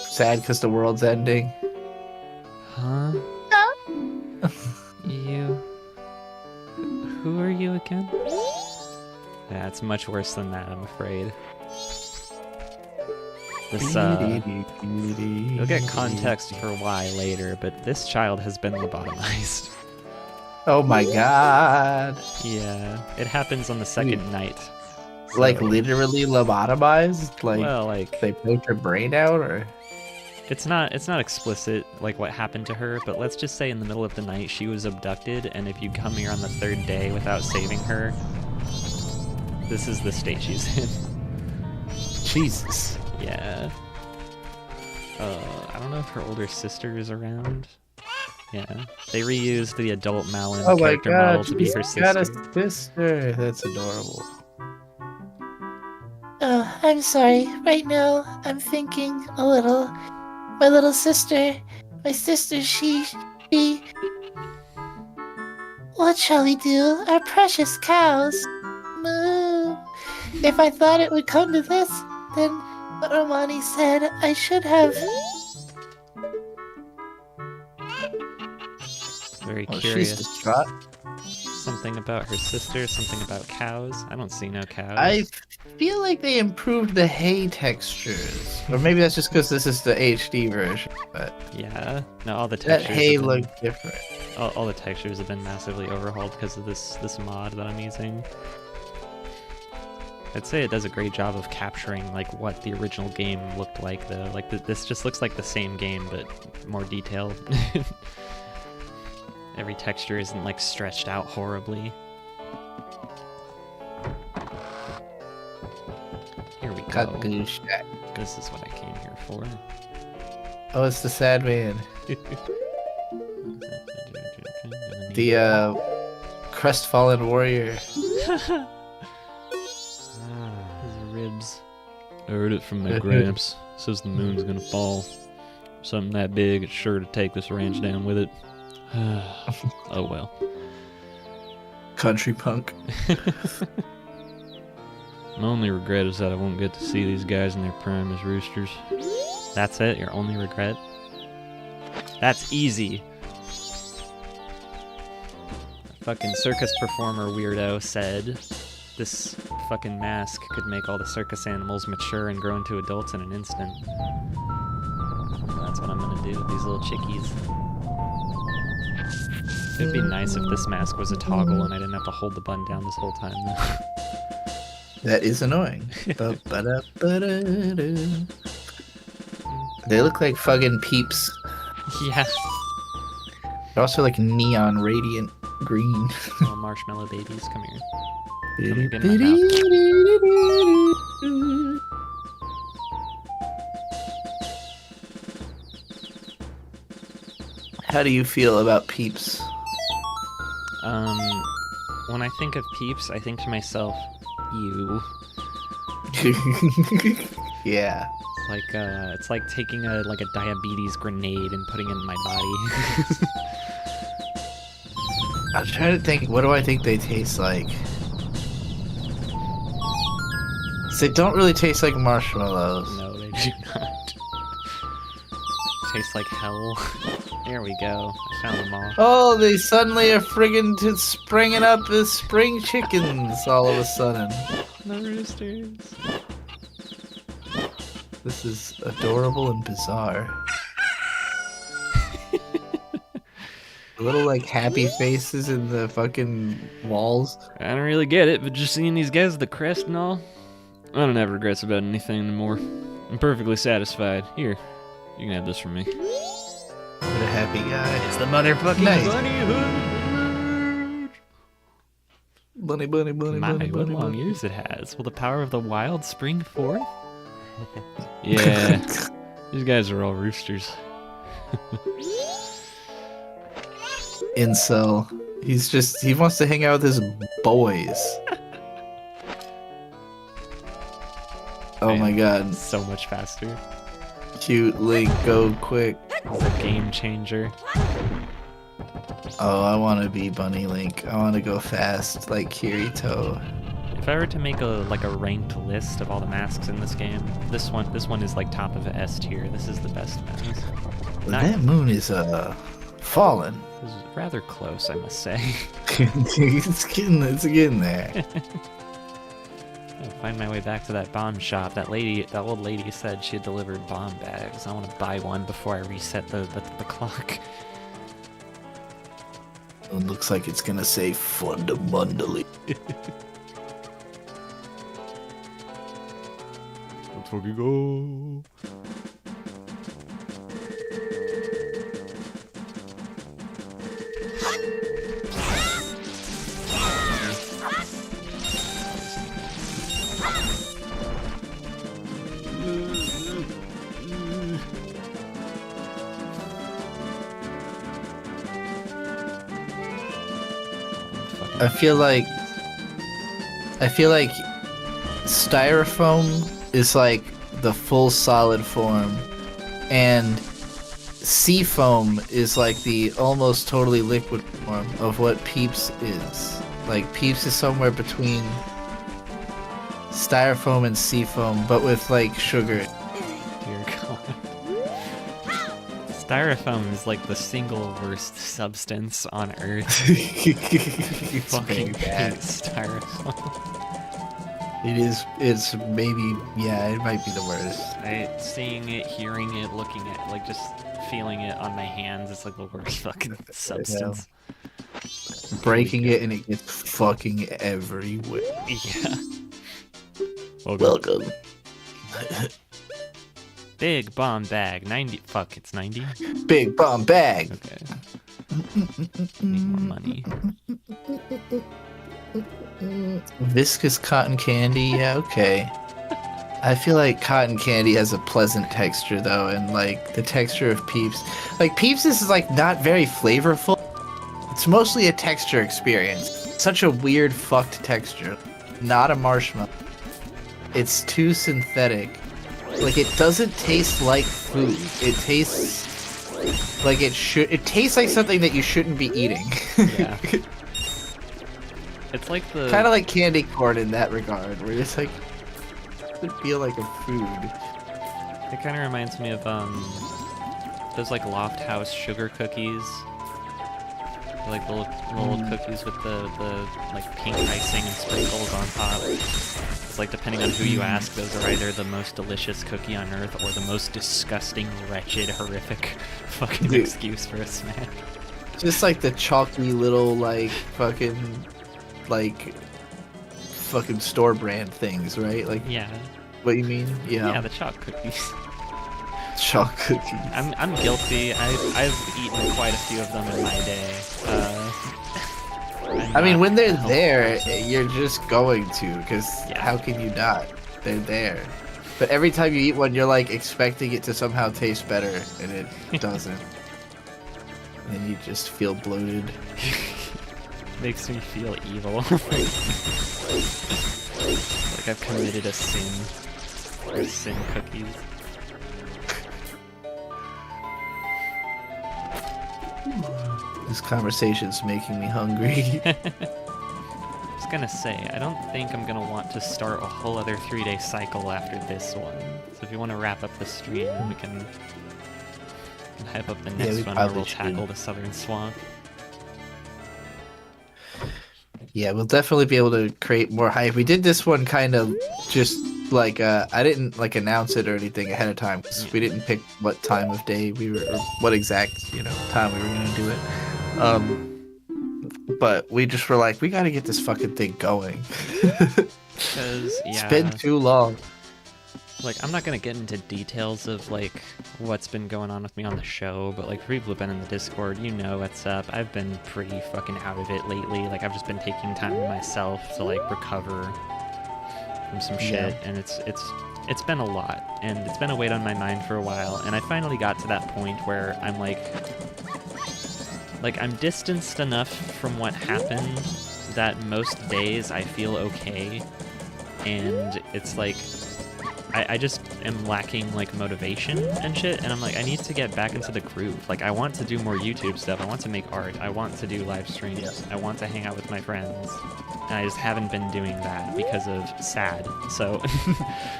Sad because the world's ending? Huh? You... Who are you again? Yeah, it's much worse than that, I'm afraid. This, you'll get context for why later, but this child has been lobotomized. Oh my god. Yeah, it happens on the second night. So- Like literally lobotomized? Like, well, like, they poked her brain out, or? it's not explicit, like, what happened to her, but let's just say in the middle of the night she was abducted, and if you come here on the third day without saving her, this is the state she's in. Jesus. Yeah. I don't know if her older sister is around. Yeah. They reused the adult Malin Oh my character model god, to be she's her got a sister. sister. That's adorable. Oh, I'm sorry. Right now, I'm thinking a little. My little sister. My sister, she. What shall we do? Our precious cows. Moo. If I thought it would come to this, then what Romani said, I should have. Very Oh, she's curious. distraught. Something about her sister, something about cows. I don't see no cows. I feel like they improved the hay textures. Or maybe that's just because this is the HD version, but Yeah. No, all the that textures. hay have been, looked different. all the textures have been massively overhauled because of this mod that I'm using. I'd say it does a great job of capturing like what the original game looked like, though. Like this just looks like the same game but more detailed. Every texture isn't like stretched out horribly. Here we go. Cuckoo shack. This is what I came here for. Oh, it's the sad man. The crestfallen warrior. His ribs. I heard it from my gramps. Says the moon's gonna fall. Something that big, it's sure to take this ranch down with it. Oh well. Country punk. My only regret is that I won't get to see these guys in their prime as roosters. That's it? Your only regret? That's easy. A fucking circus performer weirdo said this fucking mask could make all the circus animals mature and grow into adults in an instant. That's what I'm gonna do with these little chickies. It'd be nice if this mask was a toggle and I didn't have to hold the button down this whole time. That is annoying. Ba-ba-da-ba-da-da. They look like fucking peeps. Yeah. They're also like neon radiant green. Little marshmallow babies, come here. Come and get in my mouth. How do you feel about peeps? When I think of peeps, I think to myself, you. Yeah. It's like taking a diabetes grenade and putting it in my body. I'm trying to think. What do I think they taste like? They don't really taste like marshmallows. No, they do not. Tastes like hell. There we go. I found them all. Oh, they suddenly are friggin' springing up as spring chickens all of a sudden. The roosters. This is adorable and bizarre. Little like happy faces in the fucking walls. I don't really get it, but just seeing these guys with the crest and all, I don't have regrets about anything anymore. I'm perfectly satisfied. Here, you can have this from me. What a happy guy. It's the motherfucking Nice. bunny hood. Bunny, bunny, bunny, My, bunny, what bunny, long bunny. ears it has. Will the power of the wild spring forth? Yeah, these guys are all roosters. Incel. He wants to hang out with his boys. Oh my god. So much faster. Cute Link, go quick. It's a game changer. Oh, I want to be Bunny Link. I want to go fast like Kirito. If I were to make a ranked list of all the masks in this game, this one is like top of S tier. This is the best mask. That moon is fallen. This is rather close, I must say. it's getting there. I'll find my way back to that bomb shop. That old lady said she had delivered bomb bags. I want to buy one before I reset the clock. It looks like it's gonna say fundamentally. Let's fucking go. I feel like styrofoam is like the full solid form, and seafoam is like the almost totally liquid form of what Peeps is. Like Peeps is somewhere between styrofoam and seafoam, but with like sugar. Dear God. Styrofoam is like the single worst substance on Earth. It's Fucking very bad. hate styrofoam. It's maybe, yeah, it might be the worst. Seeing it, hearing it, looking at, like just feeling it on my hands, it's like the worst fucking substance. Breaking it and it gets fucking everywhere. Yeah. Welcome. Big bomb bag, 90. Fuck, it's 90? Big bomb bag. Okay. Need more money. Viscous cotton candy, yeah, okay. I feel like cotton candy has a pleasant texture though, and like the texture of Peeps. Like Peeps is like not very flavorful. It's mostly a texture experience. Such a weird fucked texture. Not a marshmallow. It's too synthetic. Like it doesn't taste like food. It tastes like it should. It tastes like something that you shouldn't be eating. Yeah. It's like the... Kind of like candy corn in that regard, where it's like, it doesn't feel like a food. It kind of reminds me of those like Loft House sugar cookies, like the little cookies with the like pink icing and sprinkles on top. It's like depending on who you ask, those are either the most delicious cookie on earth or the most disgusting, wretched, horrific fucking Dude. excuse for a snack. Just like the chalky little like fucking store brand things, right? Like Yeah. what you mean? Yeah, the chalk cookies. Chalk cookies. I'm guilty. I've eaten quite a few of them in my day. I mean, when they're healthy. there, you're just going to, because Yeah. how can you not? They're there. But every time you eat one, you're like expecting it to somehow taste better, and it doesn't. And you just feel bloated. Makes me feel evil. Like, like I've committed a sin. Or sin cookies. This conversation's making me hungry. I was gonna say, I don't think I'm gonna want to start a whole other 3-day cycle after this one. So if you want to wrap up the stream, we can hype up the Yeah, next we one where probably we'll should. tackle the Southern Swamp. Yeah, we'll definitely be able to create more hype. We did this one kind of just like I didn't like announce it or anything ahead of time 'cause we didn't pick what time of day we were or what exact time we were gonna do it. But we just were like, we gotta get this fucking thing going. Because, It's yeah, been too long. like, I'm not gonna get into details of, like, what's been going on with me on the show, but, like, for people who've been in the Discord, you know what's up. I've been pretty fucking out of it lately. Like, I've just been taking time to myself to, like, recover from some shit, and it's been a lot, and it's been a weight on my mind for a while, and I finally got to that point where I'm, like, I'm distanced enough from what happened that most days I feel okay, and it's like I just am lacking like motivation and shit, and I'm like, I need to get back into the groove. Like, I want to do more YouTube stuff, I want to make art, I want to do live streams, I want to hang out with my friends, and I just haven't been doing that because of sad. So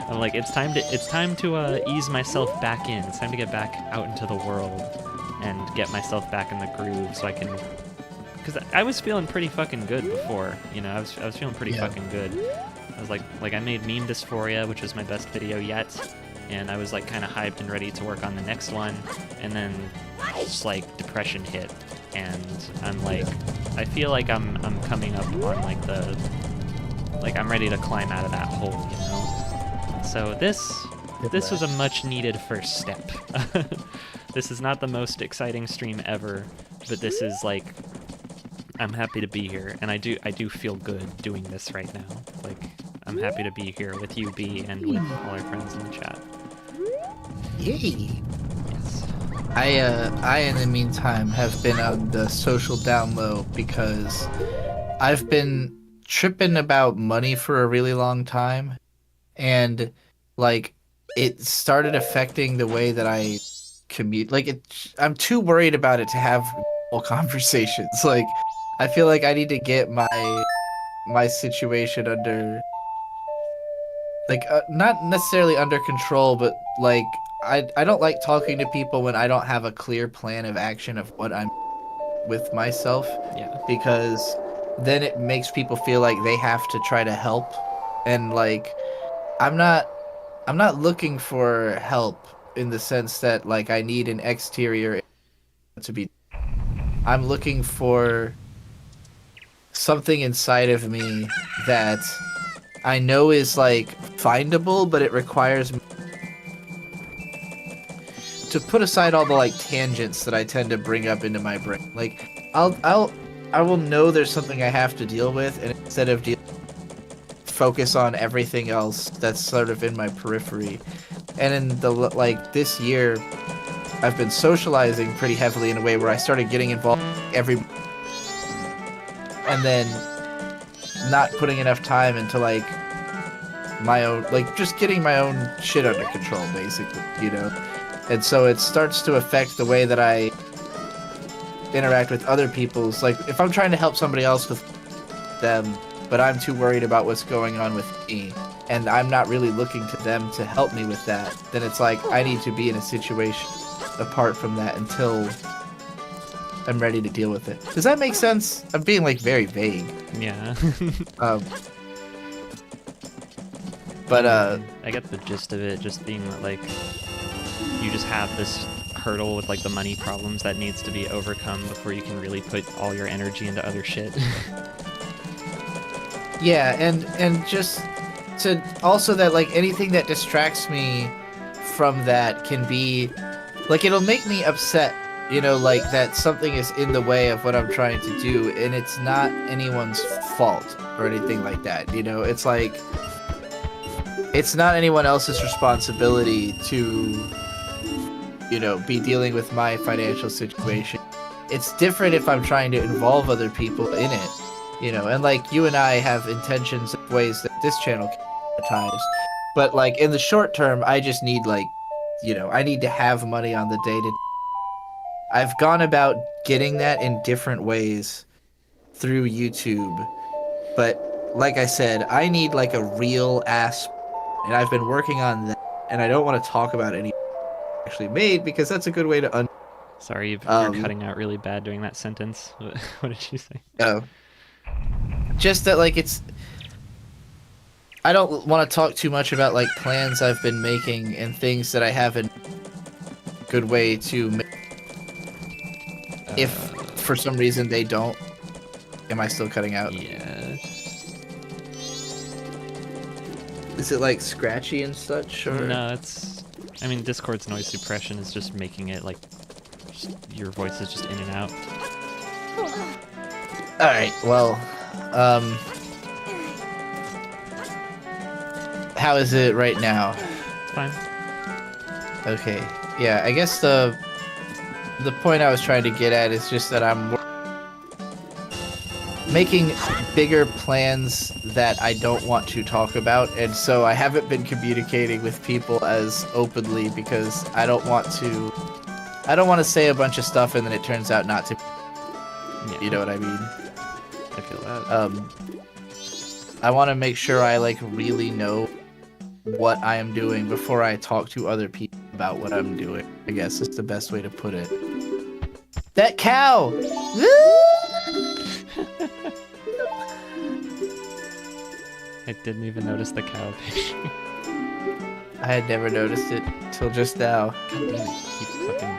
I'm like, it's time to ease myself back in. It's time to get back out into the world and get myself back in the groove so I can, because I was feeling pretty fucking good before, I was feeling pretty fucking good. I was like I made Meme Dysphoria, which was my best video yet, and I was like kind of hyped and ready to work on the next one, and then just like depression hit, and I'm like, I feel like I'm coming up on like I'm ready to climb out of that hole, So this was a much needed first step. This is not the most exciting stream ever, but this is like, I'm happy to be here, and I do feel good doing this right now. Like, I'm happy to be here with you, B, and with all our friends in the chat. Yay! Yes. I in the meantime have been on the social down low because I've been tripping about money for a really long time, and like it started affecting the way that I commute. Like I'm too worried about it to have full conversations. Like I feel like I need to get my situation under, like not necessarily under control, but like I don't like talking to people when I don't have a clear plan of action of what I'm with myself. Yeah. Because then it makes people feel like they have to try to help, and like I'm not looking for help in the sense that like I need an exterior to be. I'm looking for something inside of me that I know is like findable, but it requires me to put aside all the like tangents that I tend to bring up into my brain. Like I will know there's something I have to deal with, and instead of focus on everything else that's sort of in my periphery. And in the like this year, I've been socializing pretty heavily in a way where I started getting involved and then not putting enough time into like my own, like just getting my own shit under control, basically, and so it starts to affect the way that I interact with other people's, like if I'm trying to help somebody else with them, but I'm too worried about what's going on with me, and I'm not really looking to them to help me with that, then it's like I need to be in a situation apart from that until I'm ready to deal with it. Does that make sense? I'm being like very vague. Yeah. But I get the gist of it, just being that, like, you just have this hurdle with like the money problems that needs to be overcome before you can really put all your energy into other shit. yeah, and just to also that like anything that distracts me from that can be like, it'll make me upset, like that something is in the way of what I'm trying to do, and it's not anyone's fault or anything like that. It's like it's not anyone else's responsibility to be dealing with my financial situation. It's different if I'm trying to involve other people in it, and like you and I have intentions of ways that this channel can monetized. But like in the short term, I just need like, I need to have money on the day to. I've gone about getting that in different ways through YouTube, but like I said, I need like a real ass, and I've been working on that, and I don't want to talk about any actually made because that's a good way to Sorry, you're cutting out really bad during that sentence. What did you say? Oh. Just that, like, I don't want to talk too much about, like, plans I've been making and things that I haven't a good way to make. If, for some reason, they don't. Am I still cutting out? Yeah. Is it, like, scratchy and such, or? No, I mean, Discord's noise suppression is just making it, like, your voice is just in and out. Alright, well, how is it right now? Fine. Okay, yeah, I guess the point I was trying to get at is just that I'm making bigger plans that I don't want to talk about, and so I haven't been communicating with people as openly because I don't want to say a bunch of stuff and then it turns out not to. Yeah. You know what I mean? I feel that. I want to make sure I like really know what I am doing before I talk to other people about what I'm doing. I guess is the best way to put it. That cow! I didn't even notice the cow picture. I had never noticed it till just now. God damn it, keep fucking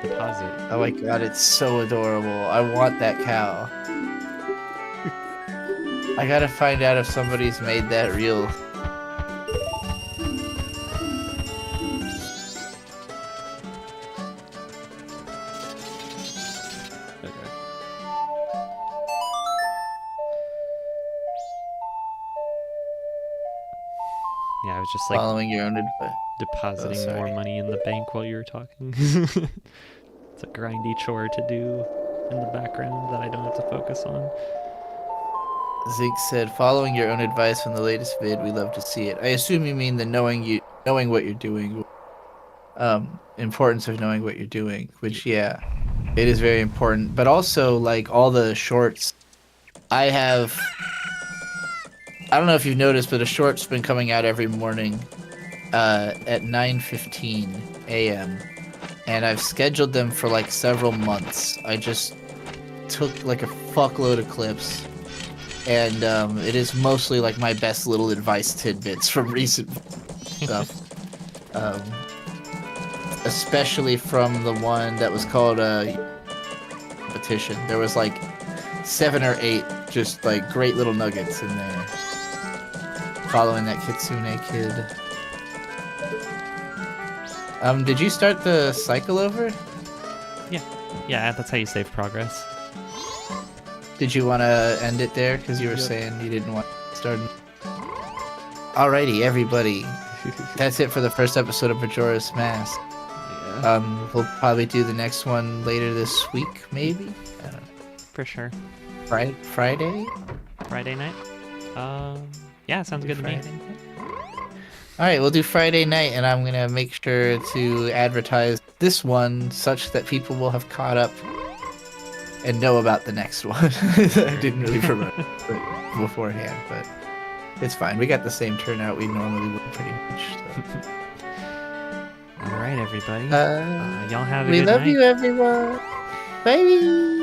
deposit. Oh my god, it's so adorable. I want that cow. I gotta find out if somebody's made that real. Okay. Yeah, I was just like Following your own advice. depositing sorry. more money in the bank while you were talking. It's a grindy chore to do in the background that I don't have to focus on. Zeke said, "Following your own advice from the latest vid, we love to see it." I assume you mean the knowing what you're doing. Importance of knowing what you're doing, which yeah, it is very important. But also like all the shorts, I don't know if you've noticed, but a short's been coming out every morning, at 9:15 a.m. and I've scheduled them for like several months. I just took like a fuckload of clips. And it is mostly like my best little advice tidbits from recent stuff. Especially from the one that was called competition. There was like 7 or 8 just like great little nuggets in there. Following that Kitsune kid. Did you start the cycle over? Yeah, that's how you save progress. Did you want to end it there? Because you were saying you didn't want to start. Alrighty, everybody. That's it for the first episode of Majora's Mask. Yeah. We'll probably do the next one later this week, maybe? I don't know. For sure. Friday? Friday night? Yeah, sounds good to me. Alright, we'll do Friday night, and I'm going to make sure to advertise this one such that people will have caught up and know about the next one. I didn't really promote it beforehand, but it's fine. We got the same turnout we normally would, pretty much. So. All right, everybody. Uh, Y'all have a we good love night. you, everyone. Bye.